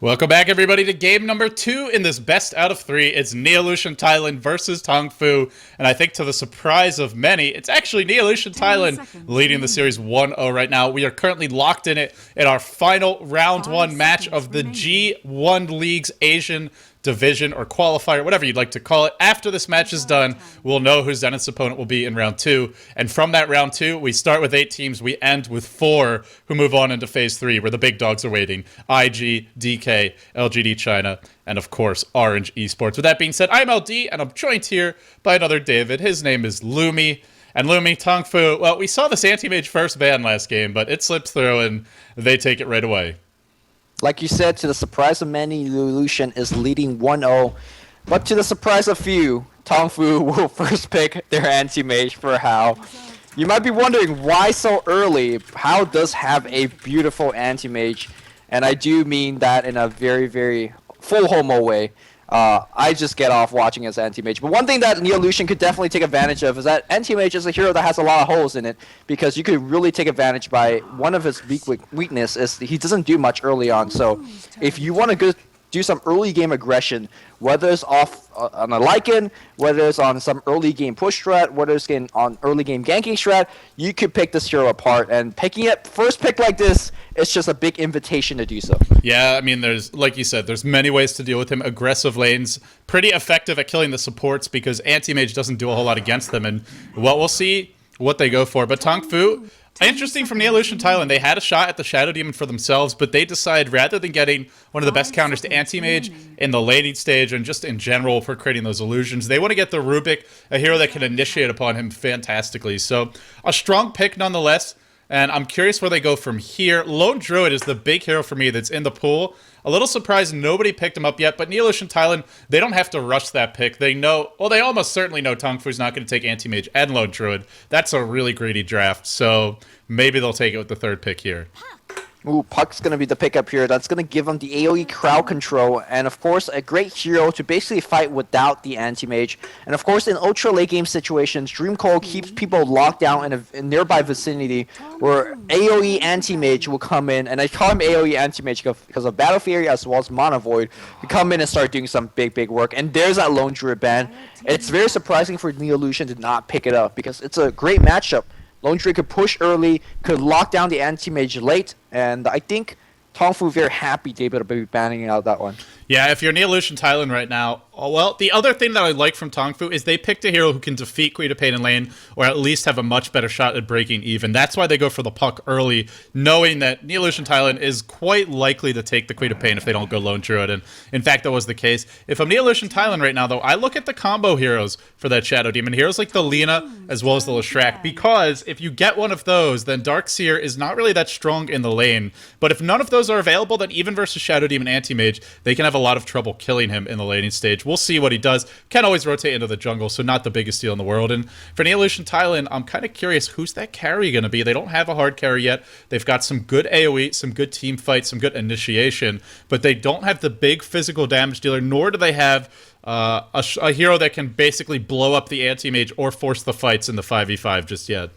Welcome back, everybody, to game number 2 in this best out of 3. It's Neolution.th versus Tongfu, and I think to the surprise of many, it's actually Neolution.th leading the series 1-0 right now. We are currently locked in it in our final round 1 match of the G1 League's Asian division or qualifier, whatever you'd like to call it. After this match is done, we'll know who Zenith's opponent will be in round 2. And from that round 2, we start with 8 teams. We end with 4 who move on into phase 3, where the big dogs are waiting. IG, DK, LGD China, and of course, Orange Esports. With that being said, I'm LD, and I'm joined here by another David. His name is Lumi. And Lumi, Tongfu, well, we saw this anti-mage first ban last game, but it slips through and they take it right away. Like you said, to the surprise of many, Neolution is leading 1-0. But to the surprise of few, Tongfu will first pick their anti-mage for Hao. You might be wondering why so early. Hao does have a beautiful anti-mage, and I do mean that in a very, very full homo way. I just get off watching as anti-mage. But one thing that Neolution could definitely take advantage of is that anti-mage is a hero that has a lot of holes in it, because you could really take advantage by one of his weakness is he doesn't do much early on. So if you want to go do some early game aggression, whether it's off on a Lycan, whether it's on some early game push strat, whether it's on early game ganking strat, you could pick this hero apart. And picking it first pick like this, it's just a big invitation to do so. Yeah, I mean, there's, like you said, there's many ways to deal with him. Aggressive lanes, pretty effective at killing the supports because anti-mage doesn't do a whole lot against them. And well, we'll see what they go for. But Tongfu, interesting from Neolution.th, they had a shot at the Shadow Demon for themselves, but they decide rather than getting one of the best counters to anti-mage in the laning stage and just in general for creating those illusions, they want to get the Rubik, a hero that can initiate upon him fantastically. So a strong pick nonetheless. And I'm curious where they go from here. Lone Druid is the big hero for me that's in the pool. A little surprised nobody picked him up yet, but Neolution.th, they don't have to rush that pick. They know, well, they almost certainly know Tongfu's not going to take Anti-Mage and Lone Druid. That's a really greedy draft, so maybe they'll take it with the 3rd pick here. Ooh, Puck's going to be the pickup here. That's going to give him the AoE crowd control, and of course, a great hero to basically fight without the anti-mage. And of course, in ultra late game situations, Dream Coil keeps people locked down in a nearby vicinity where AoE anti-mage will come in, and I call him AoE anti-mage because of Battle Fury as well as Mana Void to come in and start doing some big work. And there's that Lone Druid ban. It's very surprising for Neolution to not pick it up because it's a great matchup. Lone Druid could push early, could lock down the anti-mage late, and I think Tongfu very happy to be able to be banning out that one. Yeah, if you're Neolution.th right now, well, the other thing that I like from Tongfu is they picked a hero who can defeat Queen of Pain in lane, or at least have a much better shot at breaking even. That's why they go for the puck early, knowing that Neolution.th is quite likely to take the Queen of Pain if they don't go Lone Druid, and in fact, that was the case. If I'm Neolution.th right now, though, I look at the combo heroes for that Shadow Demon. Heroes like the Lina, as well as the Leshrac, because if you get one of those, then Darkseer is not really that strong in the lane, but if none of those are available, then even versus Shadow Demon Anti-Mage, they can have a lot of trouble killing him in the laning stage. We'll see what he does. Can always rotate into the jungle, so not the biggest deal in the world. And for Neolution.th, I'm kind of curious, who's that carry going to be? They don't have a hard carry yet. They've got some good AoE, some good team fights, some good initiation, but they don't have the big physical damage dealer, nor do they have a hero that can basically blow up the anti-mage or force the fights in the 5v5 just yet.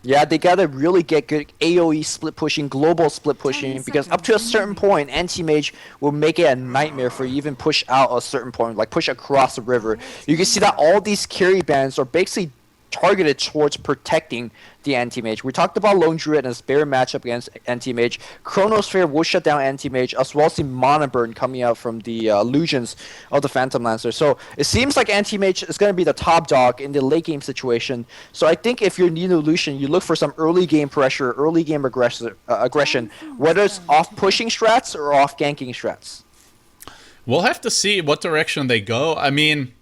Yeah, they gotta really get good AoE split pushing, global split pushing, because up to a certain point, anti-mage will make it a nightmare for you even push out a certain point, like push across the river. You can see that all these carry bans are basically targeted towards protecting the anti-mage. We talked about Lone Druid and his bear matchup against anti-mage. Chronosphere will shut down anti-mage, as well as the Mana Burn coming out from the illusions of the Phantom Lancer. So it seems like anti-mage is going to be the top dog in the late game situation. So I think if you're Neolution, you look for some early game pressure, early game aggression, whether it's off pushing strats or off ganking strats. We'll have to see what direction they go. I mean,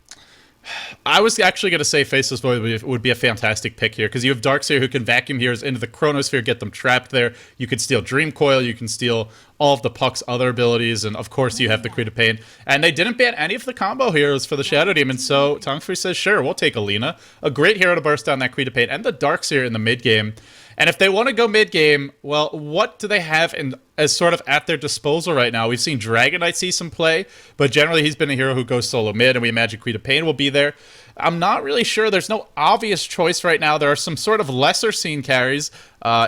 I was actually going to say Faceless Void would be a fantastic pick here, because you have Darkseer who can vacuum heroes into the Chronosphere, get them trapped there. You could steal Dream Coil, you can steal all of the Puck's other abilities, and of course you have the Queen of Pain. And they didn't ban any of the combo heroes for the Shadow Demon, so Tongfu says, sure, we'll take Alina. A great hero to burst down that Queen of Pain, and the Darkseer in the mid-game. And if they want to go mid-game, well, what do they have as sort of at their disposal right now? We've seen Dragon Knight see some play, but generally he's been a hero who goes solo mid, and we imagine Queen of Pain will be there. I'm not really sure. There's no obvious choice right now. There are some sort of lesser seen carries.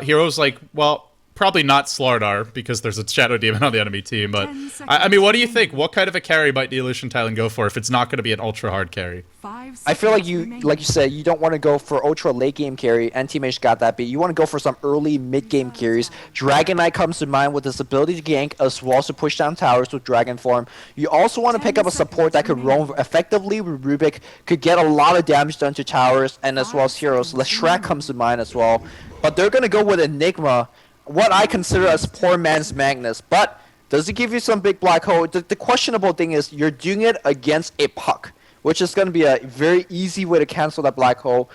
Heroes like, well, probably not Slardar because there's a Shadow Demon on the enemy team. But I mean, what do you think? What kind of a carry might Neolution Thailand go for if it's not going to be an ultra hard carry? I feel like you said, you don't want to go for ultra late game carry. NTMH got that beat. You want to go for some early mid game carries. Dragon Knight comes to mind with his ability to gank as well as to push down towers with Dragon Form. You also want to pick up a support that could roam effectively with Rubik, could get a lot of damage done to towers, and as well as heroes. Leshrac comes to mind as well. But they're going to go with Enigma, what I consider as poor man's Magnus. But does it give you some big black hole? The questionable thing is you're doing it against a puck, which is going to be a very easy way to cancel that black hole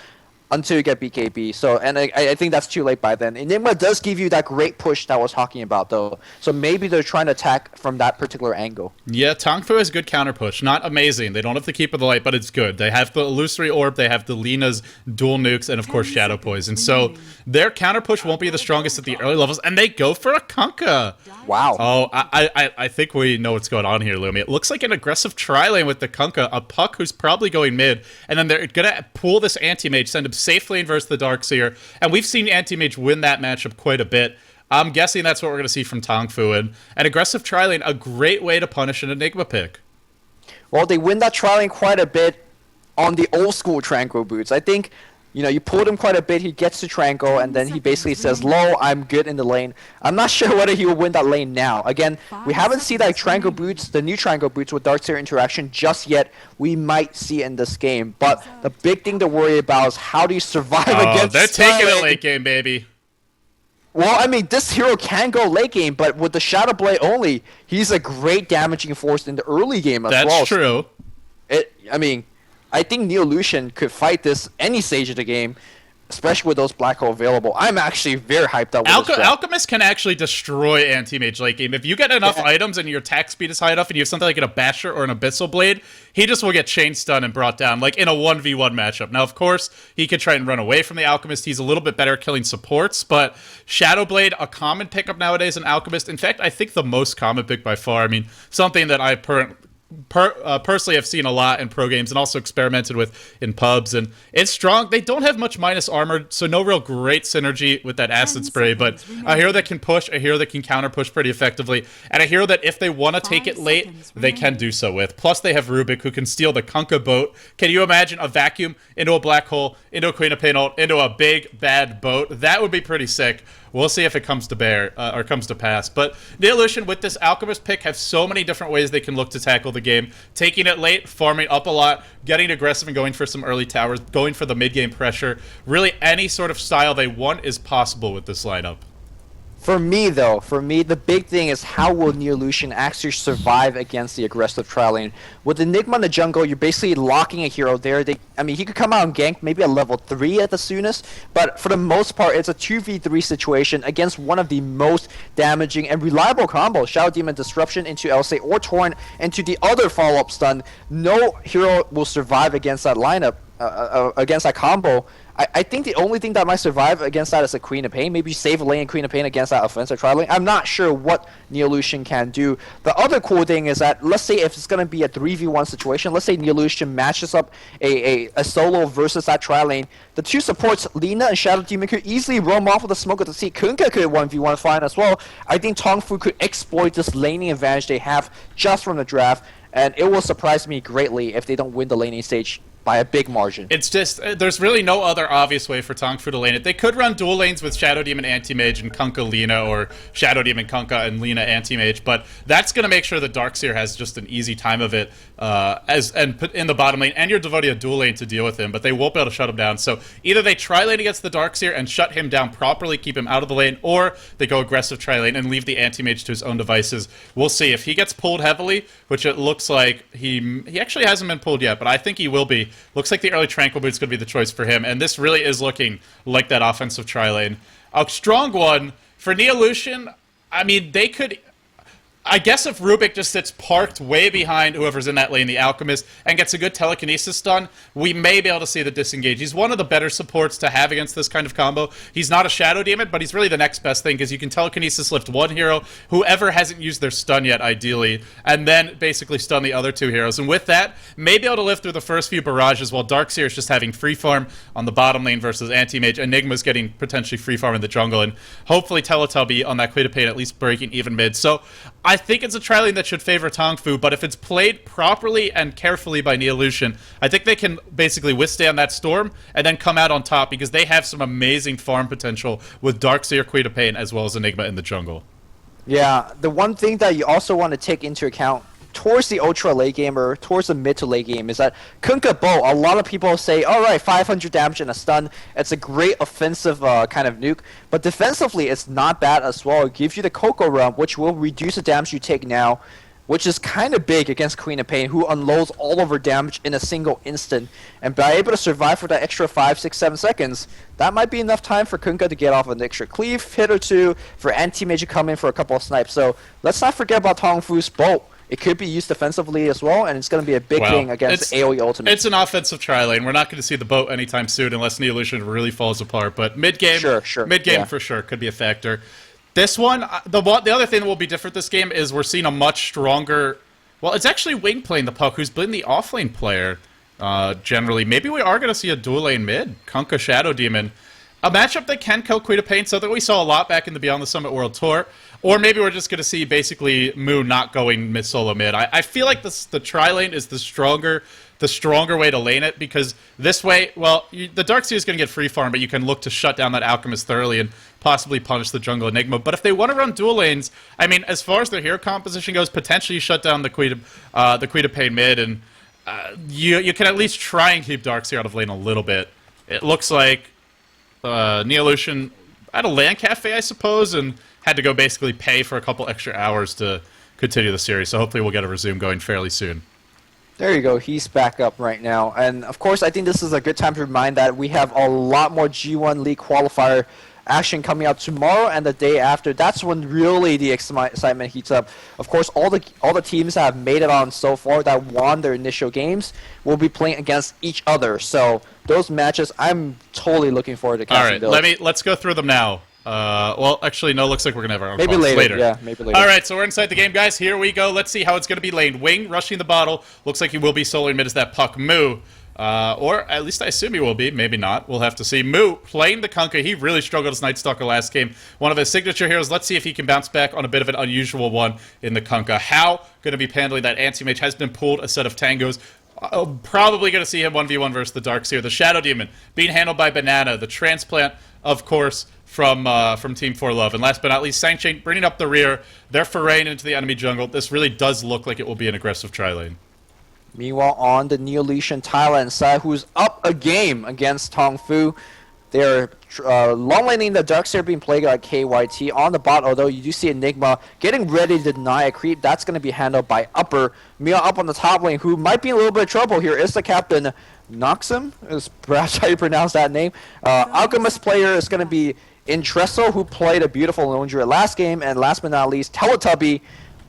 until you get BKB. So, and I think that's too late by then. Enigma does give you that great push that I was talking about, though. So maybe they're trying to attack from that particular angle. Yeah, Tongfu has good counter push. Not amazing. They don't have the Keep of the Light, but it's good. They have the Illusory Orb, they have the Lina's dual nukes, and of course Shadow Poison. So their counter push won't be the strongest at the early levels, and they go for a Kunkka. Wow. Oh, I think we know what's going on here, Lumi. It looks like an aggressive tri-lane with the Kunkka, a puck who's probably going mid, and then they're going to pull this Anti-Mage, send him safe lane versus the Darkseer, and we've seen Anti-Mage win that matchup quite a bit. I'm guessing that's what we're going to see from Tongfu, and an aggressive tri-lane, a great way to punish an Enigma pick. Well, they win that tri-lane quite a bit on the old school Tranquil boots. I think, you know, you pulled him quite a bit, he gets to Tranquil, and then he basically says, "Lol, I'm good in the lane." I'm not sure whether he will win that lane now. Again, we haven't seen that Tranquil boots, the new Tranquil boots with Darkseer interaction just yet. We might see it in this game, but the big thing to worry about is how do you survive against they're taking Starlink? it late game, baby. Well, I mean, this hero can go late game, but with the Shadow Blade only, he's a great damaging force in the early game as well. That's true. I mean, I think Neolution could fight this any stage of the game, especially with those black hole available. I'm actually very hyped up with this draft. Alchemist can actually destroy Anti-Mage late game. If you get enough items and your attack speed is high enough and you have something like an Basher or an Abyssal Blade, he just will get chain stun and brought down, like in a 1v1 matchup. Now, of course, he could try and run away from the Alchemist. He's a little bit better at killing supports, but Shadow Blade, a common pickup nowadays in Alchemist. In fact, I think the most common pick by far. I mean, something that I personally have seen a lot in pro games and also experimented with in pubs, and it's strong. They don't have much minus armor, so no real great synergy with that acid spray, but a hero that can push, a hero that can counter push pretty effectively, and a hero that if they want to take it late, they can do so with. Plus they have Rubik, who can steal the Kunkka boat. Can you imagine a vacuum into a black hole, into a Queen of Pain ult, into a big bad boat? That would be pretty sick. We'll see if it comes to bear, or comes to pass. But Neolution, with this Alchemist pick, have so many different ways they can look to tackle the game. Taking it late, farming up a lot, getting aggressive and going for some early towers, going for the mid-game pressure. Really, any sort of style they want is possible with this lineup. For me, the big thing is how will Neolution actually survive against the aggressive tri-lane. With Enigma in the jungle, you're basically locking a hero there. I mean, he could come out and gank maybe a level 3 at the soonest, but for the most part, it's a 2v3 situation against one of the most damaging and reliable combos. Shadow Demon Disruption into LC or Torrent into the other follow-up stun. No hero will survive against that lineup, against that combo. I think the only thing that might survive against that is a Queen of Pain. Maybe save a lane and Queen of Pain against that offensive tri-lane. I'm not sure what Neolution can do. The other cool thing is that, let's say if it's going to be a 3v1 situation, let's say Neolution matches up a solo versus that tri-lane. The two supports, Lina and Shadow Demon, could easily roam off with the smoke of the sea. Kunkka could 1v1 fine as well. I think Tongfu could exploit this laning advantage they have just from the draft, and it will surprise me greatly if they don't win the laning stage by a big margin. It's just, there's really no other obvious way for Tongfu to lane it. They could run dual lanes with Shadow Demon Anti-Mage and Kunkka Lina, or Shadow Demon Kunkka and Lina Anti-Mage, but that's going to make sure the Darkseer has just an easy time of it and put in the bottom lane, and you're devoting a dual lane to deal with him, but they won't be able to shut him down. So either they tri-lane against the Darkseer and shut him down properly, keep him out of the lane, or they go aggressive tri-lane and leave the Anti-Mage to his own devices. We'll see. If he gets pulled heavily, which it looks like he actually hasn't been pulled yet, but I think he will be. Looks like the early Tranquil Boot's going to be the choice for him, and this really is looking like that offensive tri-lane. A strong one for Neolution. I mean, they could... I guess if Rubik just sits parked way behind whoever's in that lane, the Alchemist, and gets a good telekinesis stun, we may be able to see the disengage. He's one of the better supports to have against this kind of combo. He's not a Shadow Demon, but he's really the next best thing, because you can telekinesis lift one hero, whoever hasn't used their stun yet, ideally, and then basically stun the other two heroes. And with that, may be able to live through the first few barrages, while Darkseer is just having free farm on the bottom lane versus Anti-Mage. Enigma's getting potentially free farm in the jungle, and hopefully Teletubby on that Queen of Pain at least breaking even mid. So I think it's a tri-lane that should favor Tongfu, but if it's played properly and carefully by Neolution, I think they can basically withstand that storm and then come out on top, because they have some amazing farm potential with Darkseer, Queen of Pain, as well as Enigma in the jungle. Yeah, the one thing that you also want to take into account towards the ultra late game or towards the mid to late game is that Kunkka Bow, a lot of people say, alright, 500 damage and a stun, it's a great offensive kind of nuke, but defensively it's not bad as well. It gives you the Coco Realm, which will reduce the damage you take now, which is kind of big against Queen of Pain, who unloads all of her damage in a single instant. And by able to survive for that extra 5, 6, 7 seconds, that might be enough time for Kunkka to get off an extra cleave hit or two, for Anti-Mage to come in for a couple of snipes. So let's not forget about Tongfu's bolt. It could be used defensively as well, and it's going to be a big thing against AoE Ultimate. It's an offensive tri-lane. We're not going to see the boat anytime soon unless Neolution really falls apart. But mid-game, mid-game for sure could be a factor. This one, the other thing that will be different this game is we're seeing a much stronger... Well, it's actually Wing playing the puck, who's been the offlane player, generally. Maybe we are going to see a dual lane mid, Kunkka Shadow Demon. A matchup that can kill Queen of Pain, something we saw a lot back in the Beyond the Summit World Tour. Or maybe we're just going to see basically Moo not going mid-solo mid. I feel like the tri-lane is the stronger way to lane it, because this way, well, the Darkseer is going to get free farm, but you can look to shut down that Alchemist thoroughly and possibly punish the jungle Enigma. But if they want to run dual lanes, I mean, as far as their hero composition goes, potentially shut down the Queen of Pain mid, and you can at least try and keep Darkseer out of lane a little bit. It looks like Neolution at a LAN cafe, I suppose, and had to go basically pay for a couple extra hours to continue the series. So hopefully we'll get a resume going fairly soon. There you go. He's back up right now. And, of course, I think this is a good time to remind that we have a lot more G1 League qualifier action coming out tomorrow and the day after. That's when really the excitement heats up. Of course, all the teams that have made it on so far that won their initial games will be playing against each other. So those matches, I'm totally looking forward to catching those. All right, let's go through them now. Well, actually, no, looks like we're going to have our own maybe later. Yeah, maybe later. All right, so we're inside the game, guys. Here we go. Let's see how it's going to be laned. Wing rushing the bottle. Looks like he will be soloing mid as that puck. Moo. Or at least I assume he will be. Maybe not. We'll have to see. Moo playing the Kunkka. He really struggled as Night Stalker last game. One of his signature heroes. Let's see if he can bounce back on a bit of an unusual one in the Kunkka. How going to be handling that Anti-Mage has been pulled a set of tangos. Probably going to see him 1v1 versus the Darkseer. The Shadow Demon being handled by Banana. The Transplant, of course, from Team 4 Love. And last but not least, Sanctuary bringing up the rear. They're foraying into the enemy jungle. This really does look like it will be an aggressive tri-lane. Meanwhile, on the Neolution Thailand side, who's up a game against Tongfu, they're long laning the Darkseer being played like KYT on the bot, although you do see Enigma getting ready to deny a creep. That's going to be handled by Upper. Meanwhile, up on the top lane, who might be in a little bit of trouble here, is the captain, Noxum, is perhaps how you pronounce that name. Alchemist player is going to be Intresso, who played a beautiful lone druid last game, and last but not least, Teletubby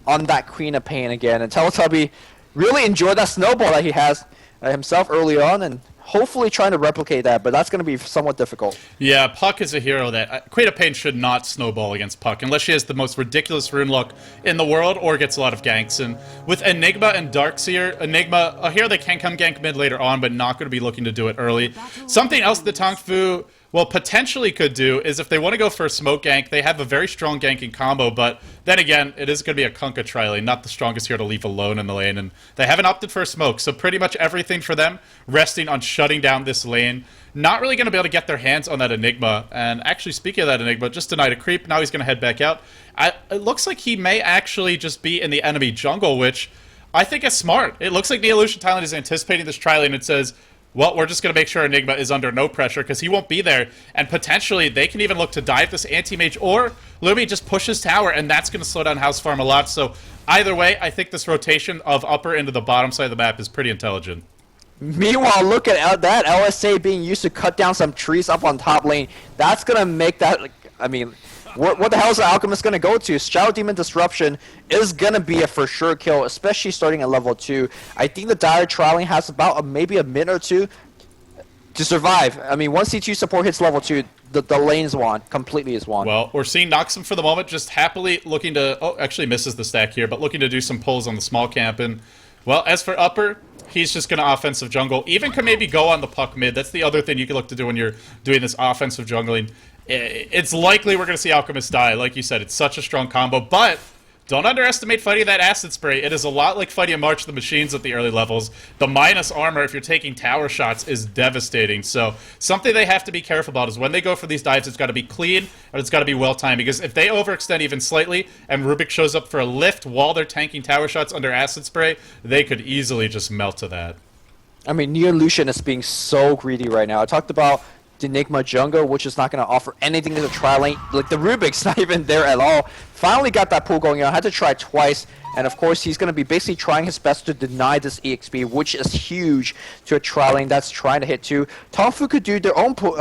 on that Queen of Pain again. And Teletubby really enjoyed that snowball that he has himself early on, and hopefully trying to replicate that, but that's going to be somewhat difficult. Yeah, Puck is a hero that... Queen of Pain should not snowball against Puck unless she has the most ridiculous rune luck in the world or gets a lot of ganks. And with Enigma and Darkseer, Enigma, a hero that can come gank mid later on, but not going to be looking to do it early. Something else that Tongfu, well, potentially could do is if they want to go for a smoke gank, they have a very strong ganking combo, but then again, it is going to be a Kunkka tri-lane, not the strongest hero to leave alone in the lane, and they haven't opted for a smoke, so pretty much everything for them resting on shutting down this lane. Not really going to be able to get their hands on that Enigma, and actually speaking of that Enigma, just denied a creep, now he's going to head back out. It looks like he may actually just be in the enemy jungle, which I think is smart. It looks like Neolution Thailand is anticipating this tri-lane and says, well, we're just going to make sure Enigma is under no pressure because he won't be there. And potentially, they can even look to dive this Anti-Mage, or Lumi just pushes tower, and that's going to slow down House Farm a lot. So either way, I think this rotation of upper into the bottom side of the map is pretty intelligent. Meanwhile, look at that LSA being used to cut down some trees up on top lane. That's going to make that, I mean, What the hell is the Alchemist gonna go to? Shadow Demon Disruption is gonna be a for sure kill, especially starting at level 2. I think the Dire Trialing has about maybe a minute or two to survive. I mean, once C2 support hits level 2, the lane is won. Completely is won. Well, we're seeing Noxum for the moment just happily looking to... Oh, actually misses the stack here, but looking to do some pulls on the small camp. And, well, as for Upper, he's just going to offensive jungle. Even can maybe go on the puck mid. That's the other thing you can look to do when you're doing this offensive jungling. It's likely we're going to see Alchemist die. Like you said, it's such a strong combo. But don't underestimate fighting that acid spray. It is a lot like fighting a March of the Machines at the early levels. The minus armor, if you're taking tower shots, is devastating. So something they have to be careful about is when they go for these dives, it's got to be clean and it's got to be well-timed. Because if they overextend even slightly and Rubik shows up for a lift while they're tanking tower shots under acid spray, they could easily just melt to that. I mean, NeoLution is being so greedy right now. I talked about the Enigma Jungle, which is not going to offer anything to the tri lane. Like, the Rubik's not even there at all. Finally got that pull going on. Had to try twice. And, of course, he's going to be basically trying his best to deny this EXP, which is huge to a tri lane that's trying to hit too. Tongfu could do their own pull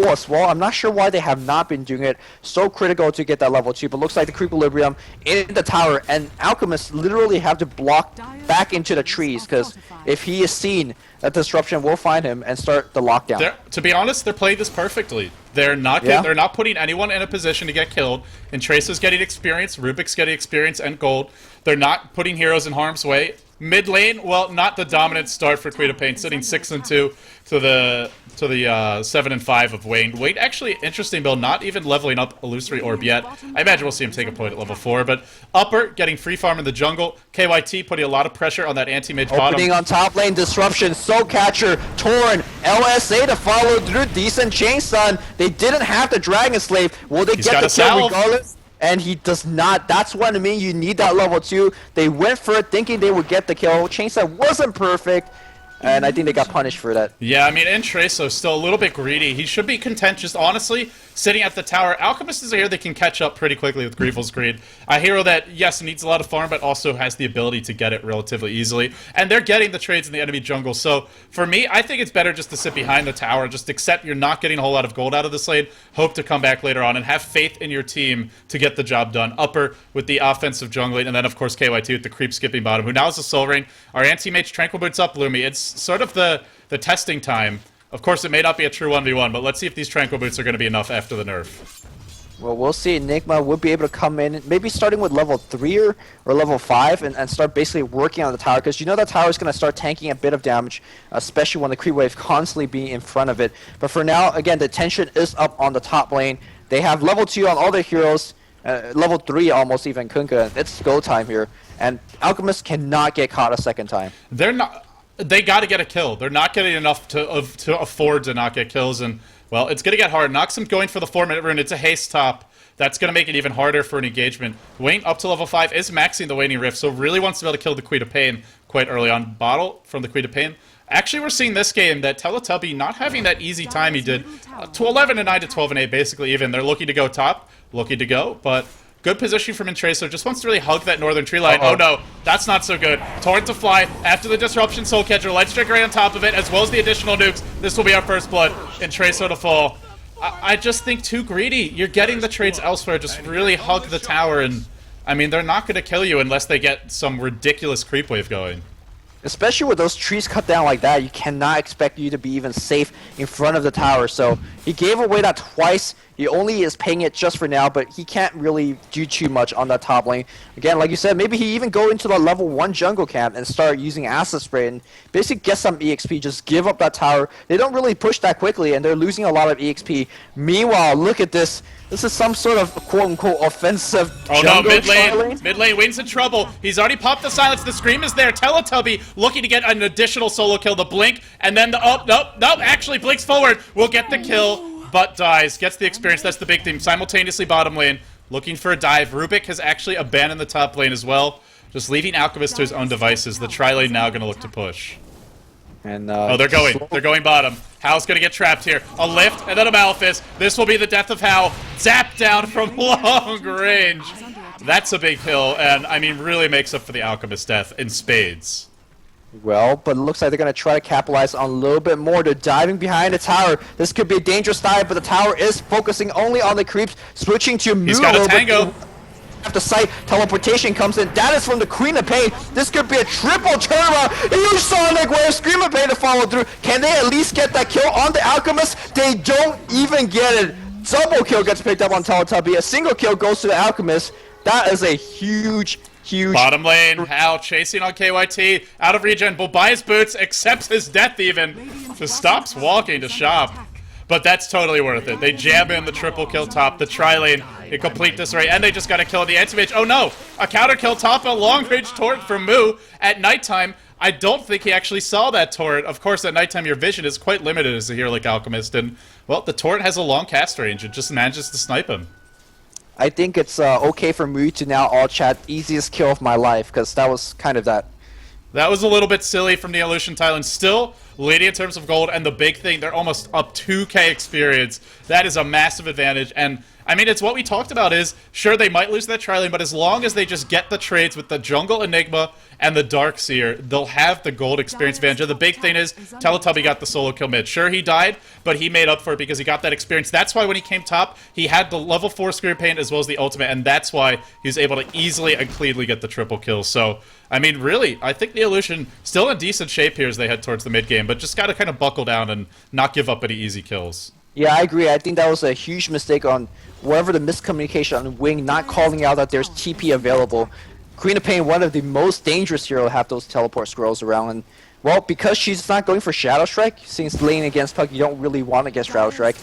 as well. I'm not sure why they have not been doing it. So critical to get that level 2. But looks like the Creequilibrium in the tower. And Alchemist literally have to block back into the trees. Because if he is seen, that disruption will find him and start the lockdown. To be honest, they're playing this perfectly. They're not they're not putting anyone in a position to get killed. And Tracer's getting experience, Rubik's getting experience and gold. They're not putting heroes in harm's way. Mid lane, well, not the dominant start for Queen of Pain, sitting 6-2 to the 7-5 of Wayne. Wayne actually interesting build, not even leveling up Illusory Orb yet. I imagine we'll see him take a point at level 4, but Upper getting free farm in the jungle. KYT putting a lot of pressure on that anti-mage bottom. Opening on top lane, disruption, Soul Catcher, Torn, LSA to follow through, decent chain stun. They didn't have the Dragon Slave. Will they get the kill regardless? And he does not. That's what I mean. You need that level 2. They went for it thinking they would get the kill. Chainsaw wasn't perfect. And I think they got punished for that. Yeah, I mean, Tracer's still a little bit greedy. He should be content just, honestly, sitting at the tower. Alchemist is a hero that can catch up pretty quickly with Grievel's Greed. A hero that, yes, needs a lot of farm, but also has the ability to get it relatively easily. And they're getting the trades in the enemy jungle. So, for me, I think it's better just to sit behind the tower. Just accept you're not getting a whole lot of gold out of this lane. Hope to come back later on and have faith in your team to get the job done. Upper with the offensive jungling, and then, of course, KYT with the creep skipping bottom, who now has a soul ring. Our anti-mage Tranquil Boots up, Lumi. It's sort of the testing time. Of course, it may not be a true 1v1, but let's see if these Tranquil Boots are going to be enough after the nerf. Well, we'll see. Enigma will be able to come in, maybe starting with level 3 or level 5, and start basically working on the tower, because you know that tower is going to start tanking a bit of damage, especially when the creep wave constantly being in front of it. But for now, again, the tension is up on the top lane. They have level 2 on all their heroes, level 3 almost even Kunkka. It's go time here, and Alchemist cannot get caught a second time. They're not... They got to get a kill. They're not getting enough to afford to not get kills, and, well, it's going to get hard. Noxum going for the 4-minute rune. It's a haste top. That's going to make it even harder for an engagement. Wayne, up to level 5, is maxing the Waning Rift, so really wants to be able to kill the Queen of Pain quite early on. Bottle from the Queen of Pain. Actually, we're seeing this game that Teletubby not having that easy time he did. To 11-9 to 12-8, basically even. They're looking to go top, looking to go, but... Good position from Tracer. Just wants to really hug that northern tree line. Oh no, that's not so good. Torrent to fly after the disruption. Soul Catcher, Light Strike right on top of it, as well as the additional nukes. This will be our first blood. And Tracer to fall. I just think too greedy. You're getting the trades elsewhere. Just really hug the tower, and I mean they're not going to kill you unless they get some ridiculous creep wave going. Especially with those trees cut down like that, you cannot expect you to be even safe in front of the tower. So he gave away that twice. He only is paying it just for now, but he can't really do too much on that top lane. Again, like you said, maybe he even go into the level 1 jungle camp and start using Acid Spray and basically get some EXP. Just give up that tower. They don't really push that quickly, and they're losing a lot of EXP. Meanwhile, look at this. This is some sort of quote-unquote offensive jungle mid lane, Wayne's in trouble. He's already popped the silence. The scream is there. Teletubby looking to get an additional solo kill. The blink, and then the nope. Actually blinks forward. Will get the kill, but dies. Gets the experience. That's the big thing. Simultaneously bottom lane, looking for a dive. Rubik has actually abandoned the top lane as well, just leaving Alchemist to his own devices. The tri lane now going to look to push. And, oh, they're going bottom. Hal's gonna get trapped here. A lift, and then a Malphus. This will be the death of Hal. Zap down from long range. That's a big kill, and, I mean, really makes up for the Alchemist death in spades. Well, but it looks like they're going to try to capitalize on a little bit more. They're diving behind the tower. This could be a dangerous dive, but the tower is focusing only on the creeps, switching to He's Mu got a a little tango. bit. After sight, teleportation comes in. That is from the Queen of Pain. This could be a triple turnaround. Huge Sonic Wave, Scream of Pain to follow through. Can they at least get that kill on the Alchemist? They don't even get it. Double kill gets picked up on Teletubby. A single kill goes to the Alchemist. That is a huge Bottom lane, Hal chasing on KYT, out of regen, will buy his boots, accepts his death even, just stops walking to shop. But that's totally worth it. They jam in the triple kill top, the tri-lane, a complete disarray, and they just got a kill on the anti-mage. Oh no! A counter kill top, a long-range turret from Mu at nighttime. I don't think he actually saw that turret. Of course, at nighttime your vision is quite limited as a hero like Alchemist, and, well, the turret has a long cast range. It just manages to snipe him. I think it's okay for me to now all chat easiest kill of my life, because that was kind of that. That was a little bit silly from neolution.th. Still leading in terms of gold, and the big thing, they're almost up 2k experience. That is a massive advantage, and I mean, it's what we talked about is, sure, they might lose that tri-lane, but as long as they just get the trades with the Jungle Enigma and the Darkseer, they'll have the gold experience advantage. And the big thing is, Teletubby got the solo kill mid. Sure, he died, but he made up for it because he got that experience. That's why when he came top, he had the level 4 Scream Pain as well as the ultimate, and that's why he was able to easily and cleanly get the triple kill. So, I mean, really, I think Neolution still in decent shape here as they head towards the mid game, but just gotta kind of buckle down and not give up any easy kills. Yeah, I agree. I think that was a huge mistake on wherever the miscommunication on Wing, not calling out that there's TP available. Queen of Pain, one of the most dangerous heroes to have those teleport scrolls around. And, well, because she's not going for Shadow Strike, since laying against Puck, you don't really want to get Shadow Strike.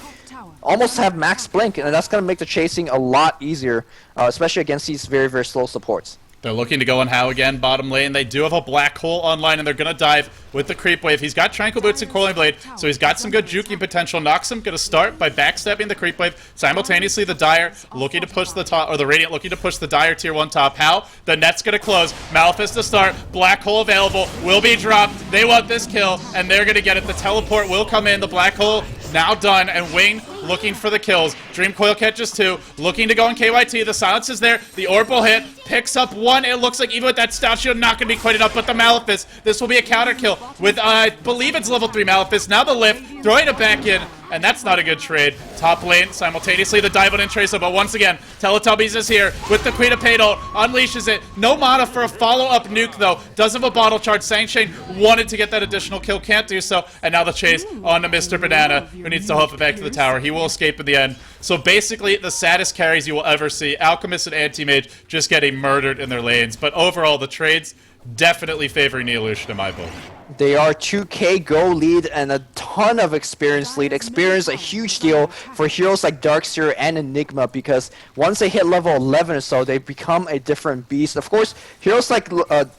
Almost have max blink, and that's going to make the chasing a lot easier, especially against these very, very slow supports. They're looking to go on How again, bottom lane. They do have a black hole online, and they're going to dive with the creep wave. He's got Tranquil Boots and Coiling Blade, so he's got some good juking potential. Noxum going to start by backstepping the creep wave. Simultaneously, the Dire looking to push the top, or the Radiant looking to push the Dire tier 1 top. How? The net's going to close. Malefice to start. Black hole available. Will be dropped. They want this kill, and they're going to get it. The teleport will come in. The black hole now done, and Wing looking for the kills. Dream Coil catches 2, looking to go on KYT. The silence is there. The orb will hit, picks up 1. It looks like even with that stout shield, not going to be quite enough, but the Malefice, this will be a counter kill with, I believe it's level 3 Malefice. Now the lift, throwing it back in, and that's not a good trade. Top lane, simultaneously the dive on Tracer, but once again, Teletubbies is here with the Queen of Pain ult, unleashes it. No mana for a follow-up nuke, though. Does have a bottle charge. Sangshane wanted to get that additional kill, can't do so, and now the chase on to Mr. Banana, who needs to hoof it back to the tower. He will escape in the end. So basically, the saddest carries you will ever see. Alchemist and Anti-Mage just getting murdered in their lanes, but overall, the trades definitely favoring Neolution in my book. They are 2k go lead and a ton of experience lead. Experience a huge deal for heroes like Darkseer and Enigma because once they hit level 11 or so, they become a different beast. Of course, heroes like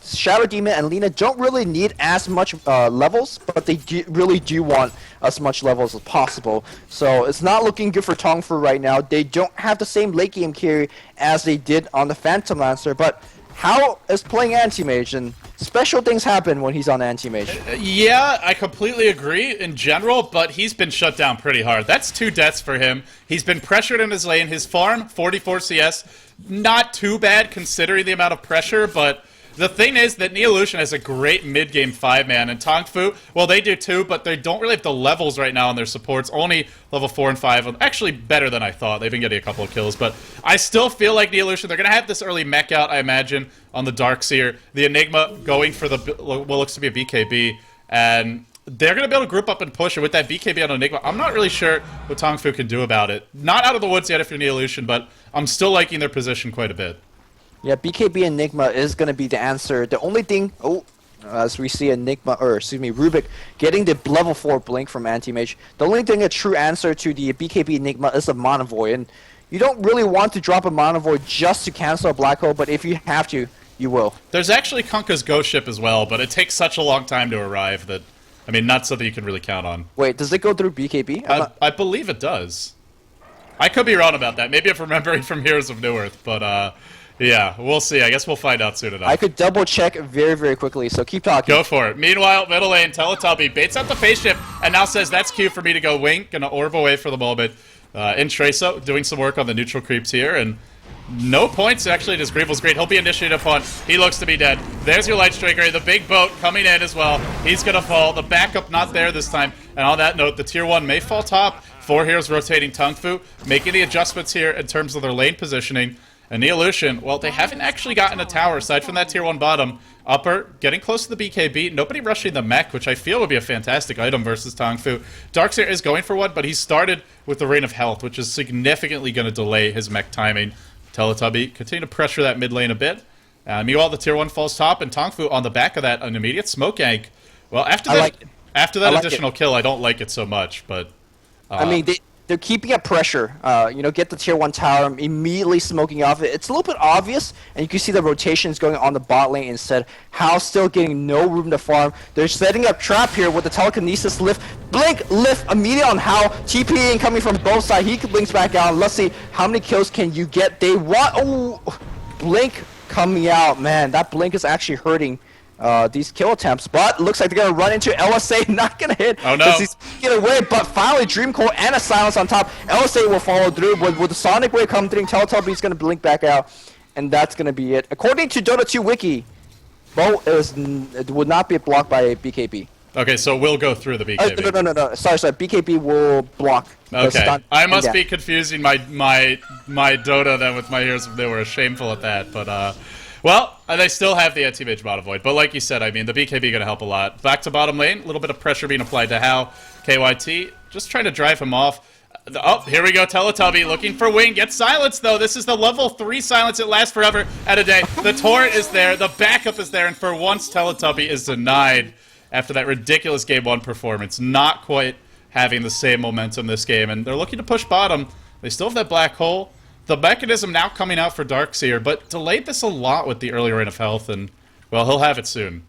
Shadow Demon and Lina don't really need as much levels, but they really do want as much levels as possible. So it's not looking good for Tongfu right now. They don't have the same late game carry as they did on the Phantom Lancer, but Hal is playing Anti-Mage, and special things happen when he's on Anti-Mage. Yeah, I completely agree in general, but he's been shut down pretty hard. That's 2 deaths for him. He's been pressured in his lane. His farm, 44 CS, not too bad considering the amount of pressure, but the thing is that Neolution has a great mid-game 5-man, and Tongfu, well, they do too, but they don't really have the levels right now on their supports. Only level 4 and 5. Actually, better than I thought. They've been getting a couple of kills, but I still feel like Neolution, they're going to have this early mech out, I imagine, on the Darkseer. The Enigma going for the, what looks to be a BKB, and they're going to be able to group up and push, and with that BKB on Enigma, I'm not really sure what Tongfu can do about it. Not out of the woods yet if you're Neolution, but I'm still liking their position quite a bit. Yeah, BKB Enigma is going to be the answer. The only thing, as we see Rubik getting the level 4 blink from Anti-Mage, the only thing a true answer to the BKB Enigma is a Mana Void. And you don't really want to drop a Mana Void just to cancel a Black Hole, but if you have to, you will. There's actually Kunkka's Ghost Ship as well, but it takes such a long time to arrive that, I mean, not something you can really count on. Wait, does it go through BKB? I believe it does. I could be wrong about that. Maybe I'm remembering from Heroes of Newerth, but, yeah, we'll see. I guess we'll find out soon enough. I could double check very, very quickly, so keep talking. Go for it. Meanwhile, middle lane, Teletubby baits out the face shift and now says that's cue for me to go wink. Gonna orb away for the moment. In Tracer, doing some work on the neutral creeps here, and No points, actually, to Greevil's Greed. He'll be initiated upon. He looks to be dead. There's your Light Striker. The big boat coming in as well. He's going to fall. The backup not there this time. And on that note, the Tier 1 may fall top. 4 heroes rotating Tongfu, making the adjustments here in terms of their lane positioning. And Neolution, well, they haven't actually gotten a tower aside from that Tier 1 bottom. Upper, getting close to the BKB. Nobody rushing the mech, which I feel would be a fantastic item versus Tongfu. Darkseer is going for one, but he started with the Rain of Health, which is significantly going to delay his mech timing. Teletubby continue to pressure that mid lane a bit. Meanwhile, the Tier 1 falls top, and Tongfu on the back of that, an immediate smoke gank. Well, after that additional kill, I don't like it so much, but... I mean, they're keeping up pressure. Get the Tier 1 tower, immediately smoking off it. It's a little bit obvious, and you can see the rotations going on the bot lane instead. House still getting no room to farm. They're setting up trap here with the telekinesis lift. Blink, lift, immediate on How. TPing coming from both sides. He blinks back out. Let's see how many kills can you get. They want... Oh! Blink coming out. Man, that blink is actually hurting these kill attempts, but looks like they're gonna run into LSA, not gonna hit. Oh no! He's get away, but finally Dream Core and a silence on top. LSA will follow through, but with the Sonic Wave coming through, Teletubby's gonna blink back out, and that's gonna be it. According to Dota 2 Wiki, Bo it would not be blocked by BKB. Okay, so we'll go through the BKB. No. Sorry. BKB will block. Okay, I must be confusing my Dota then with my heroes. They were shameful at that, but well, they still have the anti-mage mod avoid, but like you said, I mean, the BKB going to help a lot. Back to bottom lane, a little bit of pressure being applied to How. KYT, just trying to drive him off. Oh, here we go, Teletubby looking for wing. Gets silence, though. This is the level 3 silence. It lasts forever at a day. The torrent is there, the backup is there, and for once, Teletubby is denied after that ridiculous Game 1 performance. Not quite having the same momentum this game, and they're looking to push bottom. They still have that black hole. The mechanism now coming out for Darkseer, but delayed this a lot with the early Rain of Health, and, well, he'll have it soon.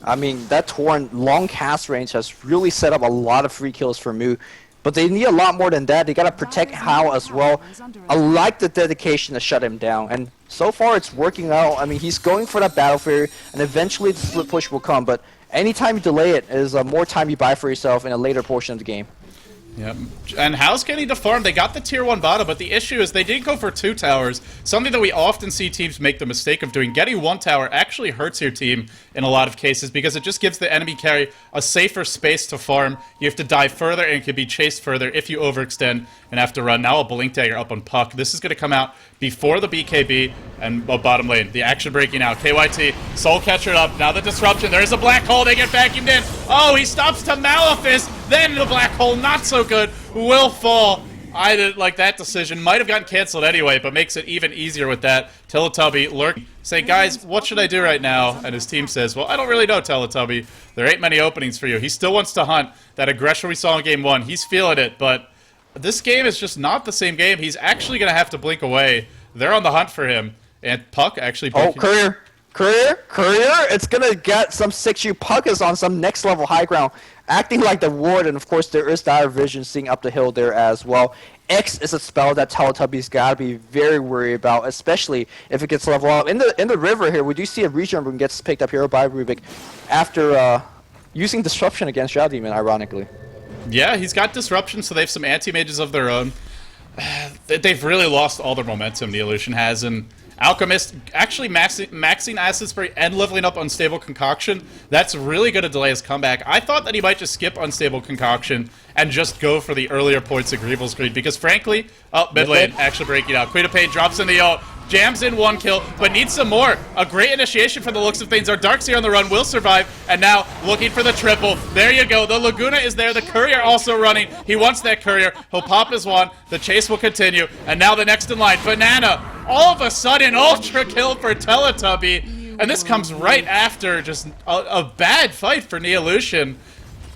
I mean, that Torrent long cast range has really set up a lot of free kills for Mu, but they need a lot more than that. They gotta protect How as well. I like the dedication to shut him down, and so far it's working out. I mean, he's going for that Battle Fury, and eventually the split push will come, but anytime you delay it is more time you buy for yourself in a later portion of the game. Yep. And How's getting to farm. They got the Tier 1 bottom, but the issue is they didn't go for 2 towers. Something that we often see teams make the mistake of doing. Getting 1 tower actually hurts your team in a lot of cases because it just gives the enemy carry a safer space to farm. You have to dive further and can be chased further if you overextend and have to run. Now a Blink Dagger up on Puck. This is going to come out before the BKB and bottom lane. The action breaking out. KYT, Soul Catcher up. Now the disruption. There is a black hole. They get vacuumed in. Oh, he stops to Malefice. Then the black hole, not so good, will fall. I didn't like that decision. Might have gotten canceled anyway, but makes it even easier with that. Teletubby lurking, say, guys, what should I do right now? And his team says, well, I don't really know, Teletubby. There ain't many openings for you. He still wants to hunt. That aggression we saw in Game 1, he's feeling it, but this game is just not the same game. He's actually going to have to blink away. They're on the hunt for him. And Puck actually... Oh, Courier! It's gonna get some 6U. Puck is on some next level high ground, acting like the ward, and of course there is dire vision seeing up the hill there as well. X is a spell that Teletubby's gotta be very worried about, especially if it gets level up. In the river here, we do see a regen room gets picked up here by Rubik after using disruption against Shadow Demon, ironically. Yeah, he's got disruption, so they have some anti-mages of their own. They've really lost all their momentum, Neolution has, and Alchemist actually maxing Acid Spray and leveling up Unstable Concoction. That's really going to delay his comeback. I thought that he might just skip Unstable Concoction and just go for the earlier points of Greevil's Greed, because frankly, mid lane, actually breaking out. Queen of Pain drops in the ult, jams in 1 kill, but needs some more. A great initiation from the looks of things. Our Darkseer on the run will survive, and now looking for the triple. There you go. The Laguna is there. The Courier also running. He wants that Courier. He'll pop his one. The chase will continue, and now the next in line, Banana. All of a sudden, ultra kill for Teletubby, and this comes right after just a bad fight for Neolution.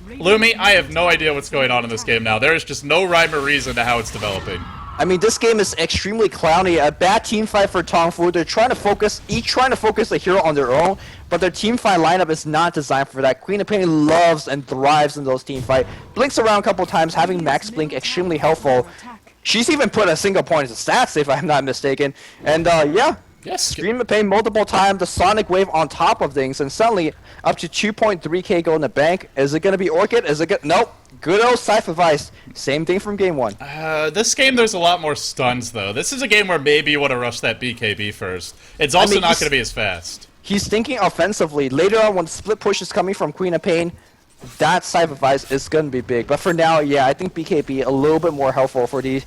Lumi, I have no idea what's going on in this game now. There is just no rhyme or reason to how it's developing. I mean, this game is extremely clowny. A bad team fight for Tongfu. They're trying to focus, each trying to focus the hero on their own, but their team fight lineup is not designed for that. Queen of Pain loves and thrives in those team fight. Blinks around a couple times, having Max Blink extremely helpful. She's even put a single point in stats, if I'm not mistaken. And yeah, Yes. Stream of Pain multiple times, the Sonic Wave on top of things, and suddenly up to 2.3k go in the bank. Is it going to be Orchid? Is it Nope. Good old Cypher Vice. Same thing from game 1. This game, there's a lot more stuns, though. This is a game where maybe you want to rush that BKB first. It's also not going to be as fast. He's thinking offensively. Later on, when the split push is coming from Queen of Pain, that Cypher Vice is going to be big. But for now, yeah, I think BKB a little bit more helpful for these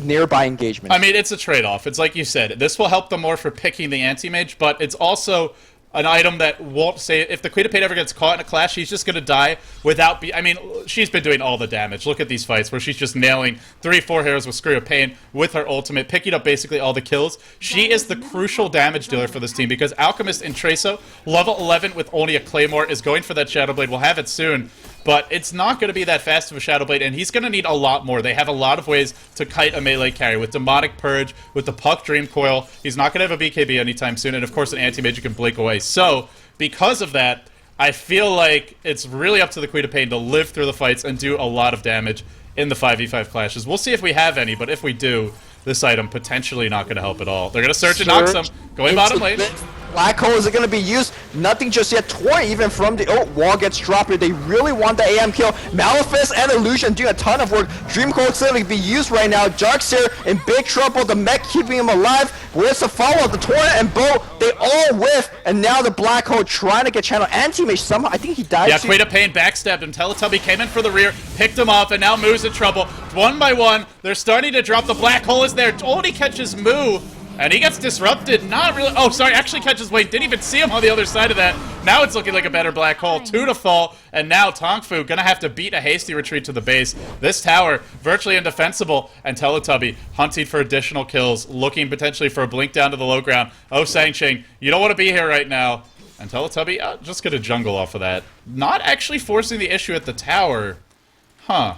nearby engagements. I mean, it's a trade-off. It's like you said. This will help them more for picking the anti-mage, but it's also an item that won't say... If the Queen of Pain ever gets caught in a clash, she's just going to die without... I mean, she's been doing all the damage. Look at these fights where she's just nailing 3-4 heroes with Scream of Pain with her ultimate, picking up basically all the kills. She is the crucial damage dealer for this team because Alchemist and Tracer, level 11 with only a Claymore, is going for that Shadow Blade. We'll have it soon. But it's not going to be that fast of a Shadow Blade, and he's going to need a lot more. They have a lot of ways to kite a melee carry. With Demonic Purge, with the Puck Dream Coil, he's not going to have a BKB anytime soon, and of course an anti-mage you can blink away. So, because of that, I feel like it's really up to the Queen of Pain to live through the fights and do a lot of damage in the 5v5 clashes. We'll see if we have any, but if we do, this item potentially not going to help at all. They're going to search and knock some. Going bottom lane. Black Hole, is it going to be used? Nothing just yet. Toy even from the... Oh, wall gets dropped here. They really want the AM kill. Malefice and Illusion doing a ton of work. Dream Coil clearly be used right now. Darkseer in big trouble. The mech keeping him alive. Where's the follow-up? The Torrent and Bow, they all whiff. And now the Black Hole trying to get channel. Anti-Mage somehow, I think he died. Yeah, Queen of Pain backstabbed him. Teletubby came in for the rear, picked him off, and now Moo's in trouble. One by one, they're starting to drop. The Black Hole is there. Only catches Moo. And he gets disrupted. Not really. Oh, sorry. Actually catches Wayne. Didn't even see him on the other side of that. Now it's looking like a better Black Hole. 2 to fall. And now Tongfu gonna have to beat a hasty retreat to the base. This tower virtually indefensible. And Teletubby hunting for additional kills. Looking potentially for a blink down to the low ground. Oh, Sangching, you don't want to be here right now. And Teletubby, just gonna jungle off of that. Not actually forcing the issue at the tower. Huh.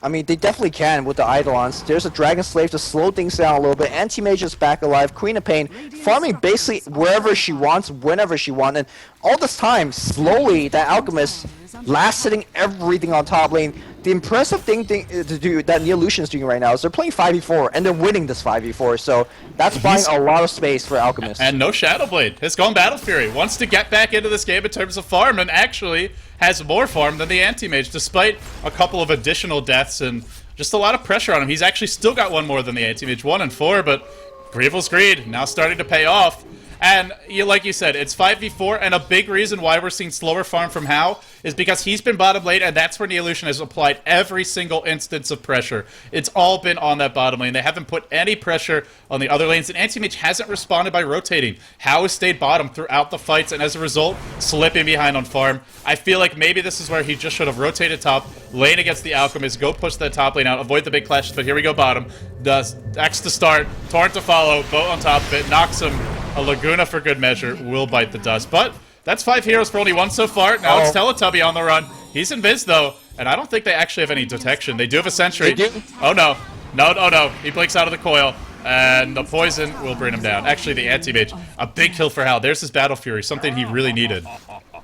I mean, they definitely can with the Eidolons. There's a Dragon Slave to slow things down a little bit. Anti-Mage is back alive. Queen of Pain farming basically wherever she wants, whenever she wants. And all this time, slowly, that Alchemist last-hitting everything on top lane. The impressive thing to do that NeoES.TH is doing right now is they're playing 5v4, and they're winning this 5v4. So that's buying a lot of space for Alchemist. And no Shadow Blade. His Gone Battle Fury wants to get back into this game in terms of farm, and actually has more farm than the Anti-Mage, despite a couple of additional deaths and just a lot of pressure on him. He's actually still got one more than the Anti-Mage, 1 and 4, but Grievel's Greed now starting to pay off. And like you said, it's 5v4, and a big reason why we're seeing slower farm from Hao is because he's been bottom lane, and that's where NeoES.TH has applied every single instance of pressure. It's all been on that bottom lane. They haven't put any pressure on the other lanes, and Anti-Mage hasn't responded by rotating. Hao has stayed bottom throughout the fights, and as a result, slipping behind on farm. I feel like maybe this is where he just should have rotated top, lane against the Alchemist, go push that top lane out, avoid the big clashes, but here we go bottom. Does X to start, Torrent to follow, boat on top of it, knocks him. A Laguna for good measure will bite the dust, but that's 5 heroes for only 1 so far. Now it's Teletubby on the run. He's in Viz though, and I don't think they actually have any detection. They do have a sentry. Oh no. No. He blinks out of the coil, and the poison will bring him down. Actually, the Anti-Mage. A big kill for Hal. There's his Battle Fury, something he really needed.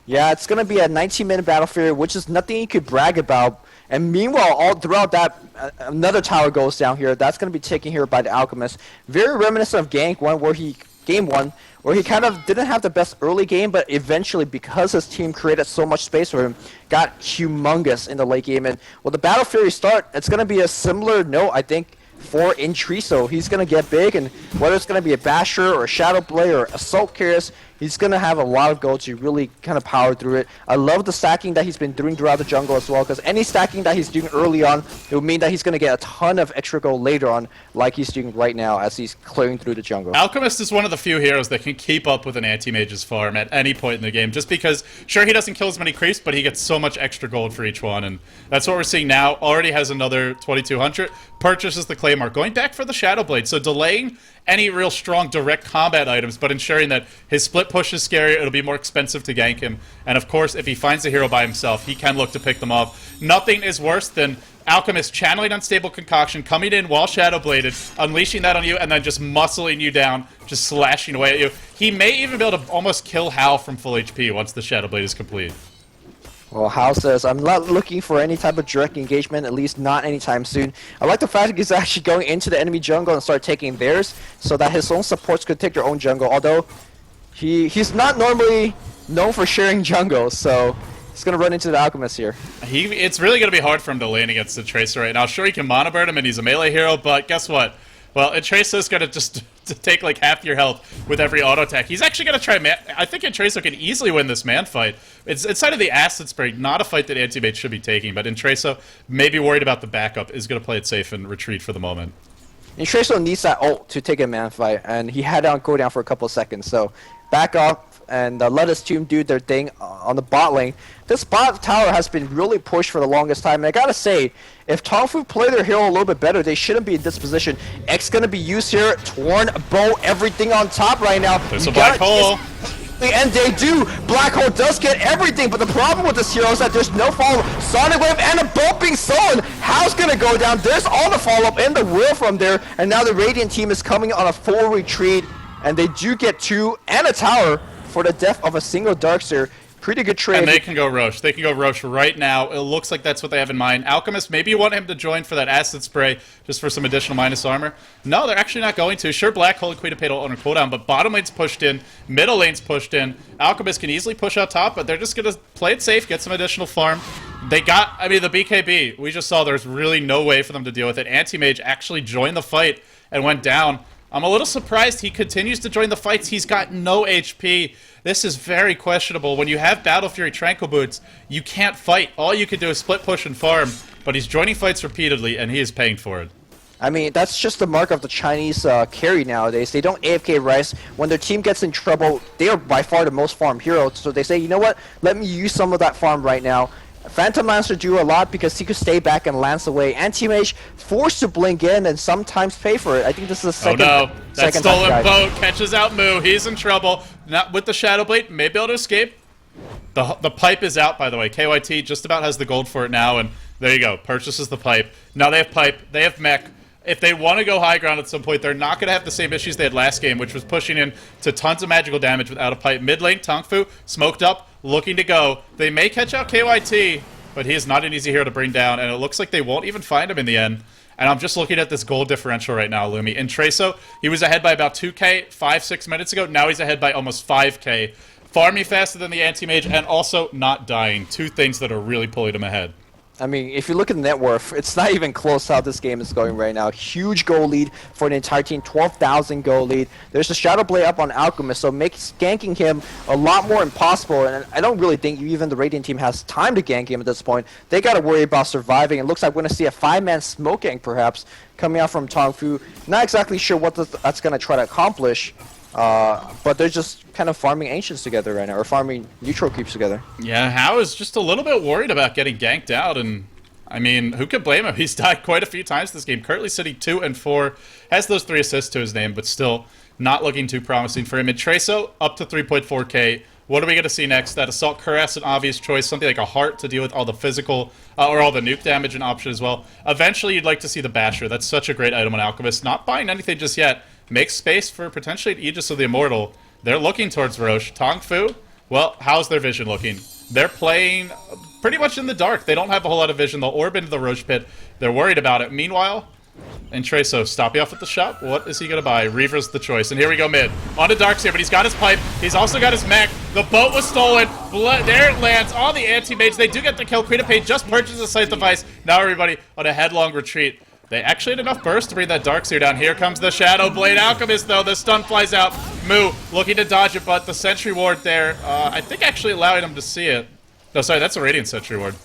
Yeah, it's going to be a 19-minute Battle Fury, which is nothing you could brag about. And meanwhile, all throughout that, another tower goes down here. That's going to be taken here by the Alchemist. Very reminiscent of Game 1, where he kind of didn't have the best early game, but eventually, because his team created so much space for him, got humongous in the late game. And when the Battle Fury start, it's going to be a similar note, I think, for Intriso. He's going to get big, and whether it's going to be a Basher or a Shadow Blade or Assault Carriers, he's going to have a lot of go to really kind of power through it. I love the stacking that he's been doing throughout the jungle as well, because any stacking that he's doing early on, it would mean that he's going to get a ton of extra gold later on, like he's doing right now as he's clearing through the jungle. Alchemist is one of the few heroes that can keep up with an Anti-Mage's farm at any point in the game, just because, sure, he doesn't kill as many creeps, but he gets so much extra gold for each one, and that's what we're seeing now. Already has another 2200, purchases the Claymore, going back for the Shadow Blade, so delaying any real strong direct combat items, but ensuring that his split push is scary, it'll be more expensive to gank him. And of course, if he finds a hero by himself, he can look to pick them off. Nothing is worse than Alchemist channeling Unstable Concoction, coming in while Shadow Bladed, unleashing that on you, and then just muscling you down, just slashing away at you. He may even be able to almost kill Hal from full HP once the Shadow Blade is complete. Well, Hao says, I'm not looking for any type of direct engagement, at least not anytime soon. I like the fact that he's actually going into the enemy jungle and start taking theirs, so that his own supports could take their own jungle, although he's not normally known for sharing jungle, so he's going to run into the Alchemist here. It's really going to be hard for him to lane against the Tracer right now. Sure, he can mono burn him, and he's a melee hero, but guess what? Well, Tracer's going to just take like half your health with every auto attack. He's actually going to try I think Tracer can easily win this man fight. It's inside of the Acid Spray, not a fight that anti-mage should be taking, but Tracer, maybe worried about the backup, is going to play it safe and retreat for the moment. And Tracer needs that ult to take a man fight, and he had to go down for a couple of seconds, so back up and let his team do their thing on the bot lane. This bot tower has been really pushed for the longest time, and I gotta say, if Tongfu play their hero a little bit better, they shouldn't be in this position. X gonna be used here, Torn, Bow, everything on top right now. There's a black hole. And they do. Black hole does get everything, but the problem with this hero is that there's no follow-up. Sonic Wave and a bolt being stolen. How's gonna go down? There's all the follow-up in the will from there, and now the Radiant team is coming on a full retreat, and they do get 2 and a tower for the death of a single Darkseer. Pretty good trade. And they can go Roche. They can go Roche right now. It looks like that's what they have in mind. Alchemist, maybe you want him to join for that Acid Spray, just for some additional minus armor. No, they're actually not going to. Sure, Black Hole and Queen of Payto on a cooldown, but bottom lane's pushed in, middle lane's pushed in. Alchemist can easily push out top, but they're just going to play it safe, get some additional farm. They got, I mean, the BKB, we just saw there's really no way for them to deal with it. Anti-Mage actually joined the fight and went down. I'm a little surprised he continues to join the fights. He's got no HP. This is very questionable. When you have Battle Fury Tranquil Boots, you can't fight. All you can do is split push and farm, but he's joining fights repeatedly, and he is paying for it. I mean, that's just the mark of the Chinese carry nowadays. They don't AFK Rice. When their team gets in trouble, they are by far the most farm hero. So they say, you know what, let me use some of that farm right now. Phantom Lancer do a lot because he could stay back and lance away. Anti-Mage forced to blink in and sometimes pay for it. I think this is the second. Oh no, that second stolen boat catches out Moo. He's in trouble. Not with the Shadow Blade, may be able to escape. The pipe is out, by the way. KYT just about has the gold for it now, and there you go. Purchases the pipe. Now they have pipe, they have mech. If they want to go high ground at some point, they're not going to have the same issues they had last game, which was pushing in to tons of magical damage without a pipe. Mid lane, Tongfu, smoked up, looking to go. They may catch out KYT, but he is not an easy hero to bring down, and it looks like they won't even find him in the end. And I'm just looking at this gold differential right now, Lumi. In Traso, he was ahead by about 2k 5-6 minutes ago. Now he's ahead by almost 5k. Farming faster than the Anti-Mage, and also not dying. 2 things that are really pulling him ahead. I mean, if you look at the net worth, it's not even close how this game is going right now. Huge goal lead for the entire team, 12,000 goal lead. There's a Shadow Blade up on Alchemist, so makes ganking him a lot more impossible, and I don't really think even the Radiant team has time to gank him at this point. They got to worry about surviving. It looks like we're going to see a 5-man smoke gank, perhaps, coming out from Tongfu. Not exactly sure what that's going to try to accomplish. But they're just kind of farming Ancients together right now, or farming neutral creeps together. Yeah, Hao is just a little bit worried about getting ganked out, and I mean, who could blame him? He's died quite a few times this game. Currently sitting 2 and 4, has those 3 assists to his name, but still not looking too promising for him. In Traso, up to 3.4k. What are we going to see next? That Assault Cuirass, an obvious choice, something like a Heart to deal with all the physical, or all the nuke damage, an option as well. Eventually, you'd like to see the Basher. That's such a great item on Alchemist. Not buying anything just yet. Makes space for potentially an Aegis of the Immortal. They're looking towards Roche. Tongfu, well, how's their vision looking? They're playing pretty much in the dark. They don't have a whole lot of vision. They'll orb into the Roche pit. They're worried about it. Meanwhile, in Traso, stop you off at the shop. What is he going to buy? Reaver's the choice. And here we go mid. On to Darkseer, but he's got his pipe. He's also got his mech. The boat was stolen. There it lands. All the anti-mages. They do get the kill. Queen of Pain just purchased a Scythe device. Now everybody on a headlong retreat. They actually had enough burst to bring that Darkseer down. Here comes the Shadow Blade Alchemist, though. The stun flies out. Moo looking to dodge it, but the Sentry Ward there, I think actually allowing him to see it. No, sorry, that's a Radiant Sentry Ward.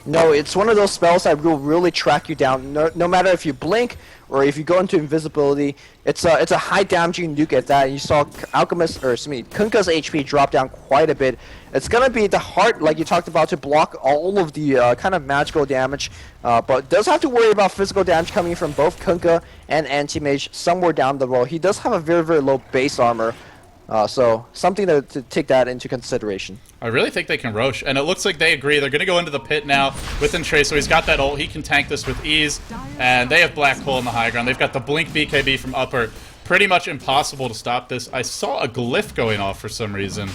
No, it's one of those spells that will really track you down. No matter if you blink or if you go into invisibility, it's a high damaging nuke at that. And you saw Alchemist, or excuse me, Kunkka's HP drop down quite a bit. It's gonna be the Heart, like you talked about, to block all of the kind of magical damage, but does have to worry about physical damage coming from both Kunkka and Anti-Mage somewhere down the road. He does have a very, very low base armor. So something to take that into consideration. I really think they can Roche, and it looks like they agree. They're going to go into the pit now with Trace, so he's got that ult. He can tank this with ease, and they have Black Hole in the high ground. They've got the Blink BKB from upper. Pretty much impossible to stop this. I saw a glyph going off for some reason,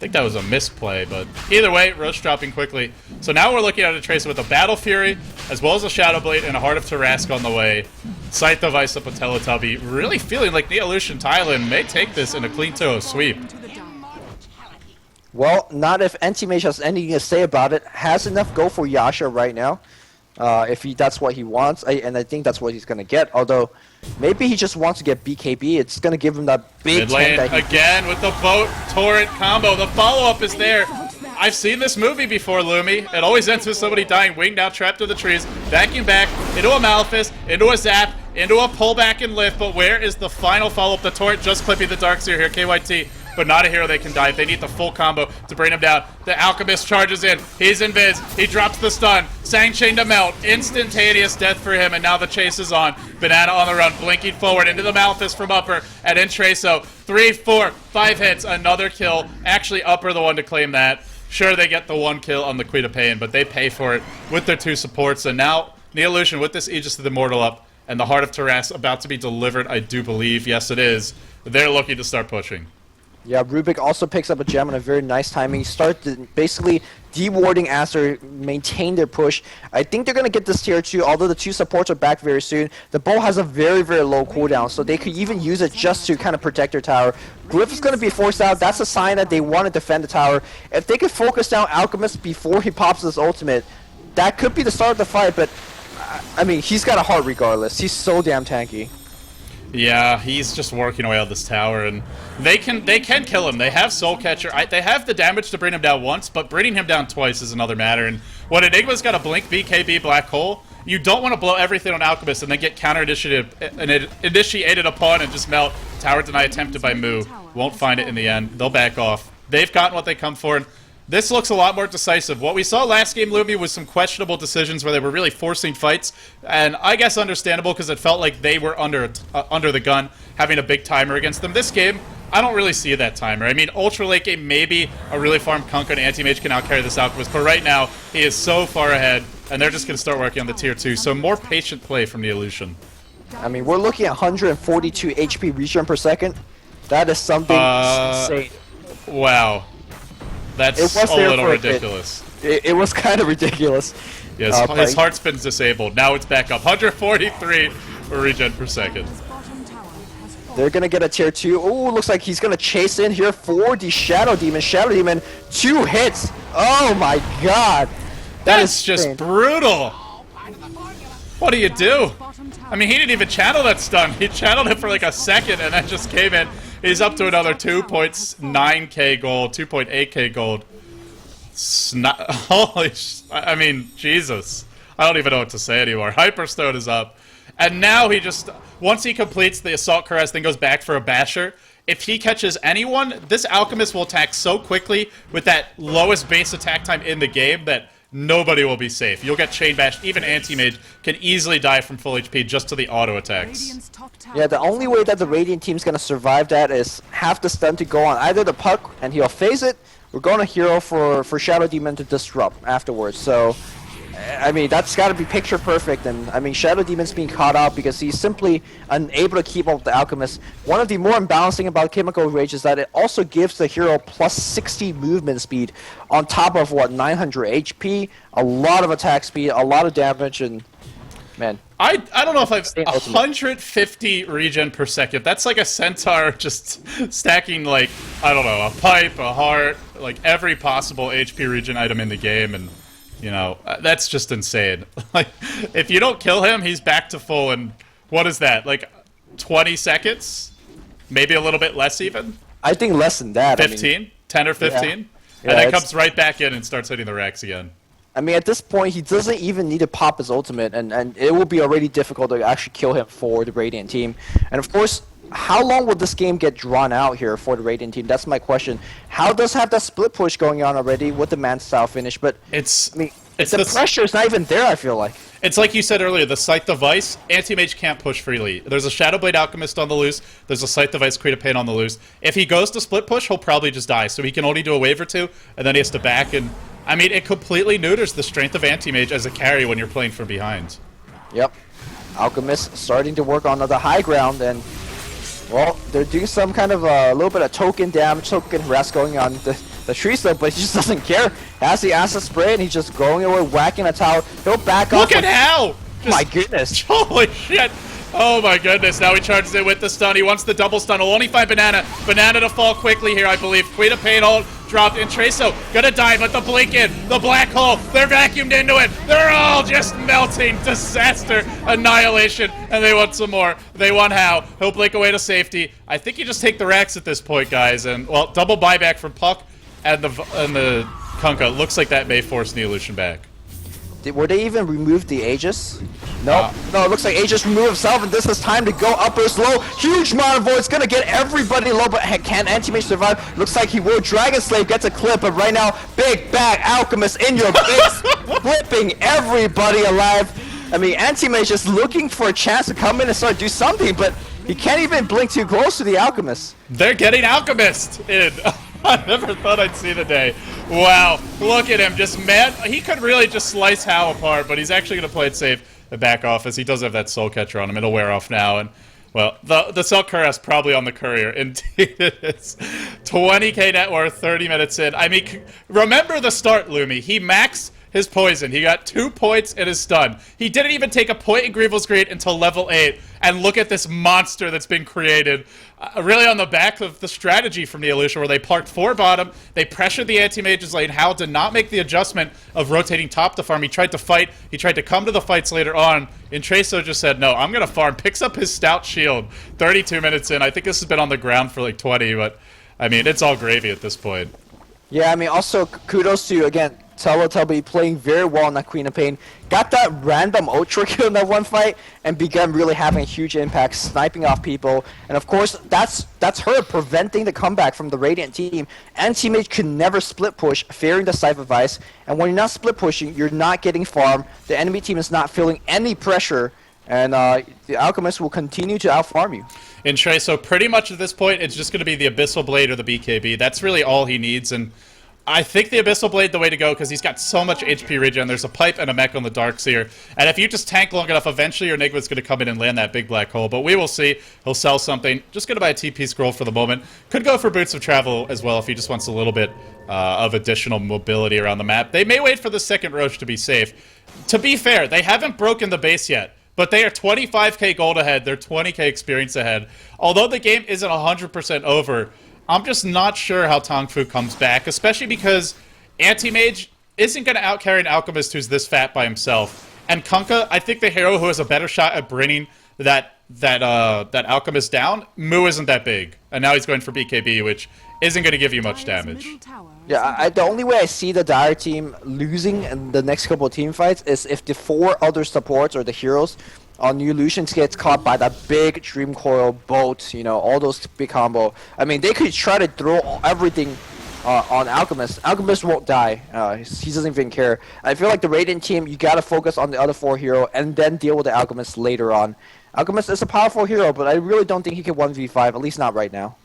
think that was a misplay, but either way, Roche dropping quickly. So now we're looking at a Tracer with a Battle Fury, as well as a Shadow Blade and a Heart of Tarrasque on the way. Scythe of Ice up a Teletubby. Really feeling like NeoES.TH may take this in a clean 2-0 sweep. Well, not if NTMage has anything to say about it. Has enough go for Yasha right now. If that's what he wants, and I think that's what he's gonna get. Although, maybe he just wants to get BKB. It's gonna give him that big Mid lane again with the boat turret combo. The follow-up is there. I've seen this movie before, Lumi. It always ends with somebody dying, winged out, trapped in the trees, backing back into a Malefice, into a Zap, into a pullback and lift. But where is the final follow-up? The turret just clipping the Darkseer here, KYT. But not a hero they can dive. They need the full combo to bring him down. The Alchemist charges in. He's invis. He drops the stun. Sang Chain to melt. Instantaneous death for him, and now the chase is on. Banana on the run, blinking forward into the Malefice from Upper. And in Traso, 3, 4, 5 hits. Another kill. Actually, Upper the one to claim that. Sure, they get the 1 kill on the Queen of Pain, but they pay for it with their 2 supports. And now, Neolution with this Aegis of the Immortal up, and the Heart of Tarrasque about to be delivered, I do believe. Yes, it is. They're looking to start pushing. Yeah, Rubik also picks up a gem on a very nice timing. He starts basically dewarding Aster, maintain their push. I think they're going to get this tier 2, although the 2 supports are back very soon. The bow has a very, very low cooldown, so they could even use it just to kind of protect their tower. Glyph is going to be forced out. That's a sign that they want to defend the tower. If they could focus down Alchemist before he pops his ultimate, that could be the start of the fight, but I mean, he's got a heart regardless. He's so damn tanky. Yeah, he's just working away on this tower, and they can kill him. They have Soul Catcher. They have the damage to bring him down once, but bringing him down twice is another matter. And when Enigma's got a Blink BKB Black Hole, you don't want to blow everything on Alchemist and then get initiated upon and just melt. Tower deny attempted by Moo. Won't find it in the end. They'll back off. They've gotten what they come for. And this looks a lot more decisive. What we saw last game, Lumi, was some questionable decisions where they were really forcing fights, and I guess understandable because it felt like they were under the gun, having a big timer against them. This game, I don't really see that timer. I mean, Ultra late game, maybe a really farmed Kunkka and Anti-Mage can outcarry this Alchemist, but right now, he is so far ahead, and they're just going to start working on the tier 2, so more patient play from Neolution. I mean, we're looking at 142 HP regen per second. That is something insane. Wow. That's a little ridiculous. It was kind of ridiculous. Yes, his heart's been disabled. Now it's back up. 143 for regen per second. They're going to get a tier 2. Oh, looks like he's going to chase in here for the Shadow Demon. Shadow Demon, 2 hits. Oh my god. That's just brutal. What do you do? I mean, he didn't even channel that stun. He channeled it for like a second and then just came in. He's up to another 2.9k gold, 2.8k gold. Holy I mean, Jesus. I don't even know what to say anymore. Hyperstone is up. And now he just, once he completes the Assault Caress, then goes back for a Basher. If he catches anyone, this Alchemist will attack so quickly with that lowest base attack time in the game that nobody will be safe. You'll get Chain Bashed. Even Anti-Mage can easily die from full HP just to the auto attacks. Yeah, the only way that the Radiant team's going to survive that is have the stun to go on either the puck and he'll phase it, or go on a hero for Shadow Demon to disrupt afterwards. So, I mean, that's got to be picture perfect. And, I mean, Shadow Demon's being caught out because he's simply unable to keep up with the Alchemist. One of the more imbalancing about Chemical Rage is that it also gives the hero plus 60 movement speed on top of, what, 900 HP, a lot of attack speed, a lot of damage, and, man. I don't know if I've 150 regen per second. That's like a centaur just stacking, like, I don't know, a pipe, a heart, like every possible HP regen item in the game, and you know, that's just insane. Like, if you don't kill him, he's back to full, and what is that, like 20 seconds? Maybe a little bit less even? I think less than that. 15? I mean, 10 or 15? Yeah. And then comes right back in and starts hitting the racks again. I mean, at this point, he doesn't even need to pop his ultimate, and it will be already difficult to actually kill him for the Radiant team. And of course, how long will this game get drawn out here for the Radiant team? That's my question. How does have that split push going on already with the man-style finish? But I mean, the pressure is not even there, I feel like. It's like you said earlier, the Scythe of Ice, Anti-Mage can't push freely. There's a Shadow Blade Alchemist on the loose, there's a Scythe of Ice Queen of Pain on the loose. If he goes to split push, he'll probably just die, so he can only do a wave or two, and then he has to back, and I mean, it completely neuters the strength of Anti-Mage as a carry when you're playing from behind. Yep. Alchemist starting to work on the high ground, and well, they're doing some kind of a little bit of token damage, token harass going on. the tree slope, but he just doesn't care. Has the acid spray, and he's just going away, whacking a tower. He'll back off. Look at how! Oh my goodness. Holy shit! Oh my goodness, now he charges it with the stun. He wants the double stun. He'll only find Banana. Banana to fall quickly here, I believe. Queen of Pain ult dropped in. Traso gonna die, but the blink in, the black hole, they're vacuumed into it. They're all just melting. Disaster, annihilation, and they want some more. They want How. He'll blink away to safety. I think you just take the racks at this point, guys. And, well, double buyback from Puck and the Kunkka. Looks like that may force Neolution back. Were they even remove the Aegis? No, no, it looks like Aegis removed himself, and this is time to go up or slow. Huge amount of voids, gonna get everybody low, but can Anti-Mage survive? Looks like he will. Dragon Slave gets a clip, but right now, big bag Alchemist in your face, flipping everybody alive. I mean, Anti-Mage is looking for a chance to come in and start do something, but he can't even blink too close to the Alchemist. They're getting Alchemist in. I never thought I'd see the day. Wow, look at him, just man. He could really just slice How apart, but he's actually going to play it safe and back off, as he does have that Soul Catcher on him. It'll wear off now, and, well, the Soul Cuirass probably on the Courier. Indeed it is. 20k net worth, 30 minutes in. I mean, remember the start, Lumi. He maxed his poison. He got 2 points in his stun. He didn't even take a point in Grievel's Greed until level 8. And look at this monster that's been created. Really on the back of the strategy from Neolution, where they parked 4 bottom, they pressured the anti-mage's lane. How did not make the adjustment of rotating top to farm. He tried to fight. He tried to come to the fights later on. And Traso just said, no, I'm going to farm. Picks up his stout shield. 32 minutes in. I think this has been on the ground for like 20, but I mean, it's all gravy at this point. Yeah, I mean, also kudos to, again, Teletubby playing very well in that Queen of Pain. Got that random ultra kill in that one fight and began really having a huge impact, sniping off people. And of course, that's her preventing the comeback from the Radiant team. Anti-Mage could never split push, fearing the Scythe of Ice. And when you're not split pushing, you're not getting farm. The enemy team is not feeling any pressure. And the Alchemist will continue to outfarm you. In Trey, so pretty much at this point, it's just going to be the Abyssal Blade or the BKB. That's really all he needs, and I think the Abyssal Blade the way to go, because he's got so much HP regen. There's a pipe and a mech on the Darkseer, and if you just tank long enough, eventually your Enigma's going to come in and land that big black hole, but we will see. He'll sell something. Just going to buy a TP scroll for the moment. Could go for Boots of Travel as well if he just wants a little bit of additional mobility around the map. They may wait for the second Roche to be safe. To be fair, they haven't broken the base yet. But they are 25k gold ahead, they're 20k experience ahead. Although the game isn't 100% over, I'm just not sure how Tongfu comes back, especially because Anti-Mage isn't going to outcarry an Alchemist who's this fat by himself. And Kunkka, I think the hero who has a better shot at bringing that Alchemist down, Mu isn't that big. And now he's going for BKB, which isn't going to give you much damage. Yeah, the only way I see the Dire team losing in the next couple of team fights is if the 4 other supports or the heroes on Neolution gets caught by that big Dream Coil, boat, you know, all those big combo. I mean, they could try to throw everything on Alchemist. Alchemist won't die. He doesn't even care. I feel like the Radiant team, you gotta focus on the other 4 hero and then deal with the Alchemist later on. Alchemist is a powerful hero, but I really don't think he can 1v5, at least not right now.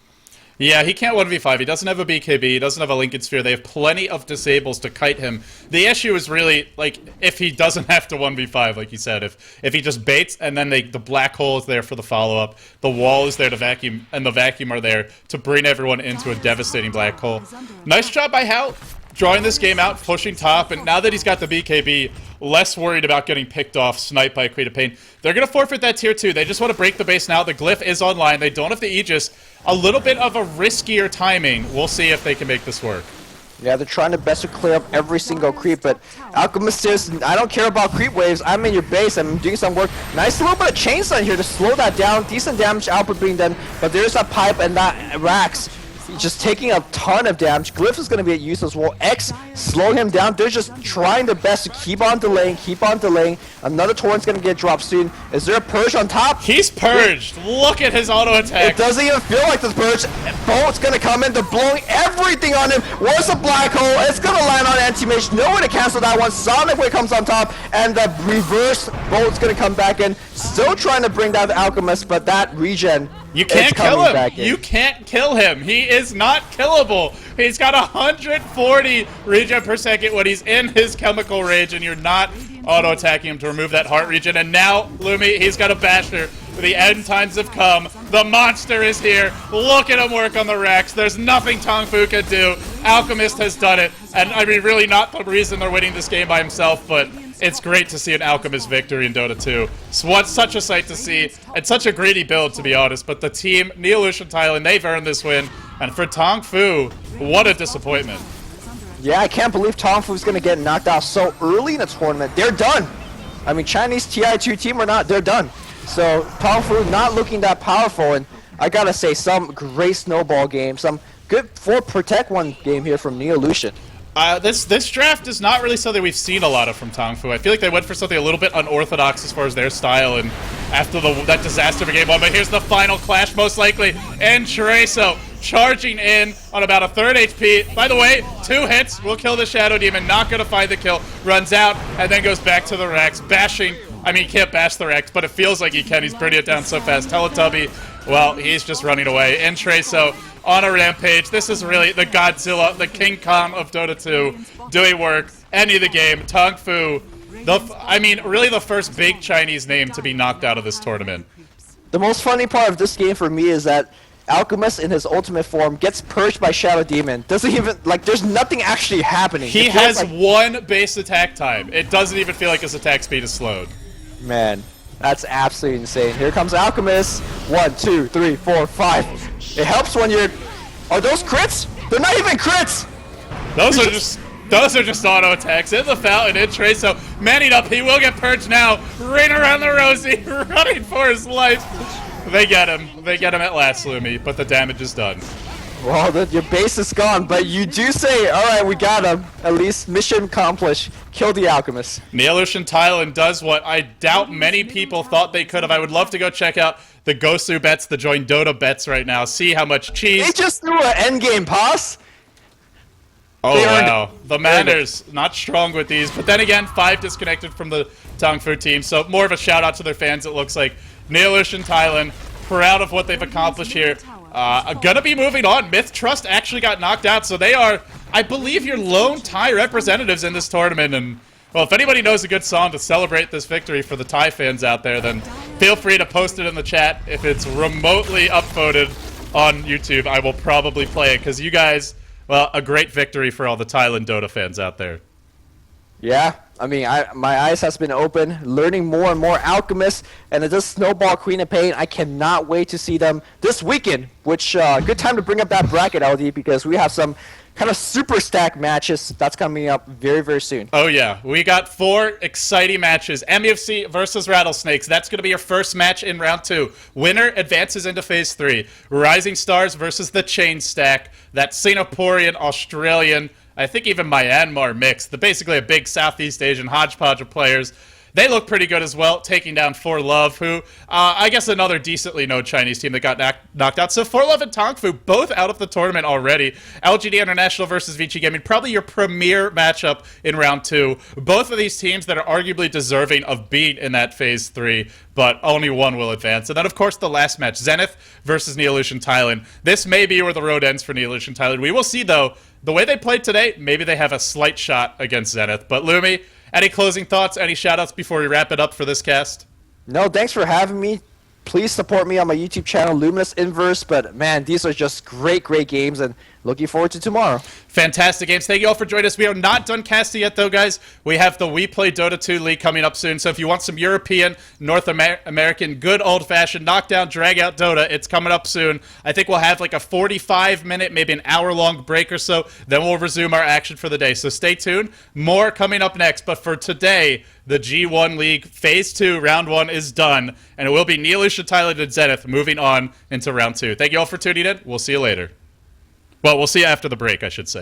Yeah, he can't 1v5. He doesn't have a BKB. He doesn't have a Lincoln Sphere. They have plenty of disables to kite him. The issue is really, like, if he doesn't have to 1v5, like you said. If he just baits, and then the black hole is there for the follow-up, the wall is there to vacuum, and the vacuum are there to bring everyone into a devastating black hole. Nice job by Hal, drawing this game out, pushing top, and now that he's got the BKB, less worried about getting picked off, sniped by a Queen of Pain. They're going to forfeit that tier 2. They just want to break the base now. The Glyph is online. They don't have the Aegis. A little bit of a riskier timing. We'll see if they can make this work. Yeah, they're trying their best to clear up every single creep, but Alchemist says, I don't care about creep waves. I'm in your base. I'm doing some work. Nice little bit of chainsaw here to slow that down. Decent damage output being done, but there's that pipe and that Rax just taking a ton of damage. Glyph is going to be at use as well. X slowing him down. They're just trying their best to keep on delaying, keep on delaying. Another torrent's going to get dropped soon. Is there a purge on top? He's purged. Look at his auto attack. It doesn't even feel like this purge. Bolt's going to come in. They're blowing everything on him. Where's the black hole? It's going to land on Anti-Mage. No way to cancel that one. Sonic Wave comes on top, and the reverse Bolt's going to come back in. Still trying to bring down the Alchemist, but that regen, you can't kill him. You can't kill him. He is not killable. He's got 140 regen per second when he's in his chemical rage, and you're not auto-attacking him to remove that heart regen. And now, Lumi, he's got a Basher. The end times have come. The monster is here. Look at him work on the Rex. There's nothing Tongfu can do. Alchemist has done it. And I mean, really not the reason they're winning this game by himself, but it's great to see an Alchemist victory in Dota 2. So what's such a sight to see. It's such a greedy build, to be honest. But the team, Neolution Thailand, they've earned this win. And for Tongfu, what a disappointment. Yeah, I can't believe Tongfu's gonna get knocked out so early in the tournament. They're done. I mean, Chinese TI2 team or not, they're done. So Tongfu not looking that powerful, and I gotta say, some great snowball game, some good 4 Protect 1 game here from Neolution. This draft is not really something we've seen a lot of from Tongfu. I feel like they went for something a little bit unorthodox as far as their style, and after that disaster of game 1, but here's the final clash most likely, and Treso charging in on about a 3rd HP. By the way, 2 hits will kill the Shadow Demon, not gonna find the kill, runs out, and then goes back to the Rex, bashing. I mean, he can't bash the Rex, but it feels like he can. He's bringing it down so fast. Teletubby, well, he's just running away. And Treso on a rampage. This is really the Godzilla, the King Kong of Dota 2, doing work. Ending the game. Tongfu, I mean, really the first big Chinese name to be knocked out of this tournament. The most funny part of this game for me is that Alchemist in his ultimate form gets purged by Shadow Demon. Doesn't even, like, there's nothing actually happening. He has like 1 base attack time. It doesn't even feel like his attack speed is slowed. Man, that's absolutely insane. Here comes Alchemist. 1, 2, 3, 4, 5. It helps when you're... Are those crits? They're not even crits! Those are just auto attacks. In the fountain, in Treso, manning up. He will get purged now. Right around the Rosie, running for his life. They get him. They get him at last, Lumi, but the damage is done. Well, your base is gone, but you do say, alright, we got him. At least mission accomplished. Kill the Alchemist. Neolution Thailand does what I doubt many people thought they could have. I would love to go check out the Gosu bets, the Join Dota bets right now. See how much cheese. They just threw an endgame pass. Oh, wow. The manners, not strong with these. But then again, 5 disconnected from the Tongfu team. So more of a shout out to their fans, it looks like. Neolution Thailand, proud of what they've accomplished here. Gonna be moving on. Myth Trust actually got knocked out, so they are, I believe, your lone Thai representatives in this tournament. And, well, if anybody knows a good song to celebrate this victory for the Thai fans out there, then feel free to post it in the chat. If it's remotely upvoted on YouTube, I will probably play it, because you guys, well, a great victory for all the Thailand Dota fans out there. Yeah, I mean, my eyes has been open, learning more and more Alchemists, and this Snowball Queen of Pain, I cannot wait to see them this weekend, which, good time to bring up that bracket, LD, because we have some kind of super stack matches that's coming up very, very soon. Oh, yeah. We got 4 exciting matches. MUFC versus Rattlesnakes. That's going to be your first match in round 2. Winner advances into phase 3. Rising Stars versus the Chain Stack. That Singaporean, Australian, I think even Myanmar mix. Basically a big Southeast Asian hodgepodge of players. They look pretty good as well, taking down For Love, who, I guess another decently known Chinese team that got knocked out. So For Love and Tongfu, both out of the tournament already. LGD International versus Vici Gaming, probably your premier matchup in round 2. Both of these teams that are arguably deserving of beat in that phase 3, but only one will advance. And then, of course, the last match, Zenith versus Neolution Thailand. This may be where the road ends for Neolution Thailand. We will see, though. The way they played today, maybe they have a slight shot against Zenith. But Lumi, any closing thoughts, any shoutouts before we wrap it up for this cast? No, thanks for having me. Please support me on my YouTube channel, Luminous Inverse. But, man, these are just great, great games, and looking forward to tomorrow. Fantastic games. Thank you all for joining us. We are not done casting yet, though, guys. We have the We Play Dota 2 League coming up soon. So if you want some European, North American, good old-fashioned knockdown, drag-out Dota, it's coming up soon. I think we'll have like a 45-minute, maybe an hour-long break or so. Then we'll resume our action for the day. So stay tuned. More coming up next. But for today, the G1 League Phase 2, Round 1 is done. And it will be Neolution Thailand and Zenith moving on into Round 2. Thank you all for tuning in. We'll see you later. Well, we'll see you after the break, I should say.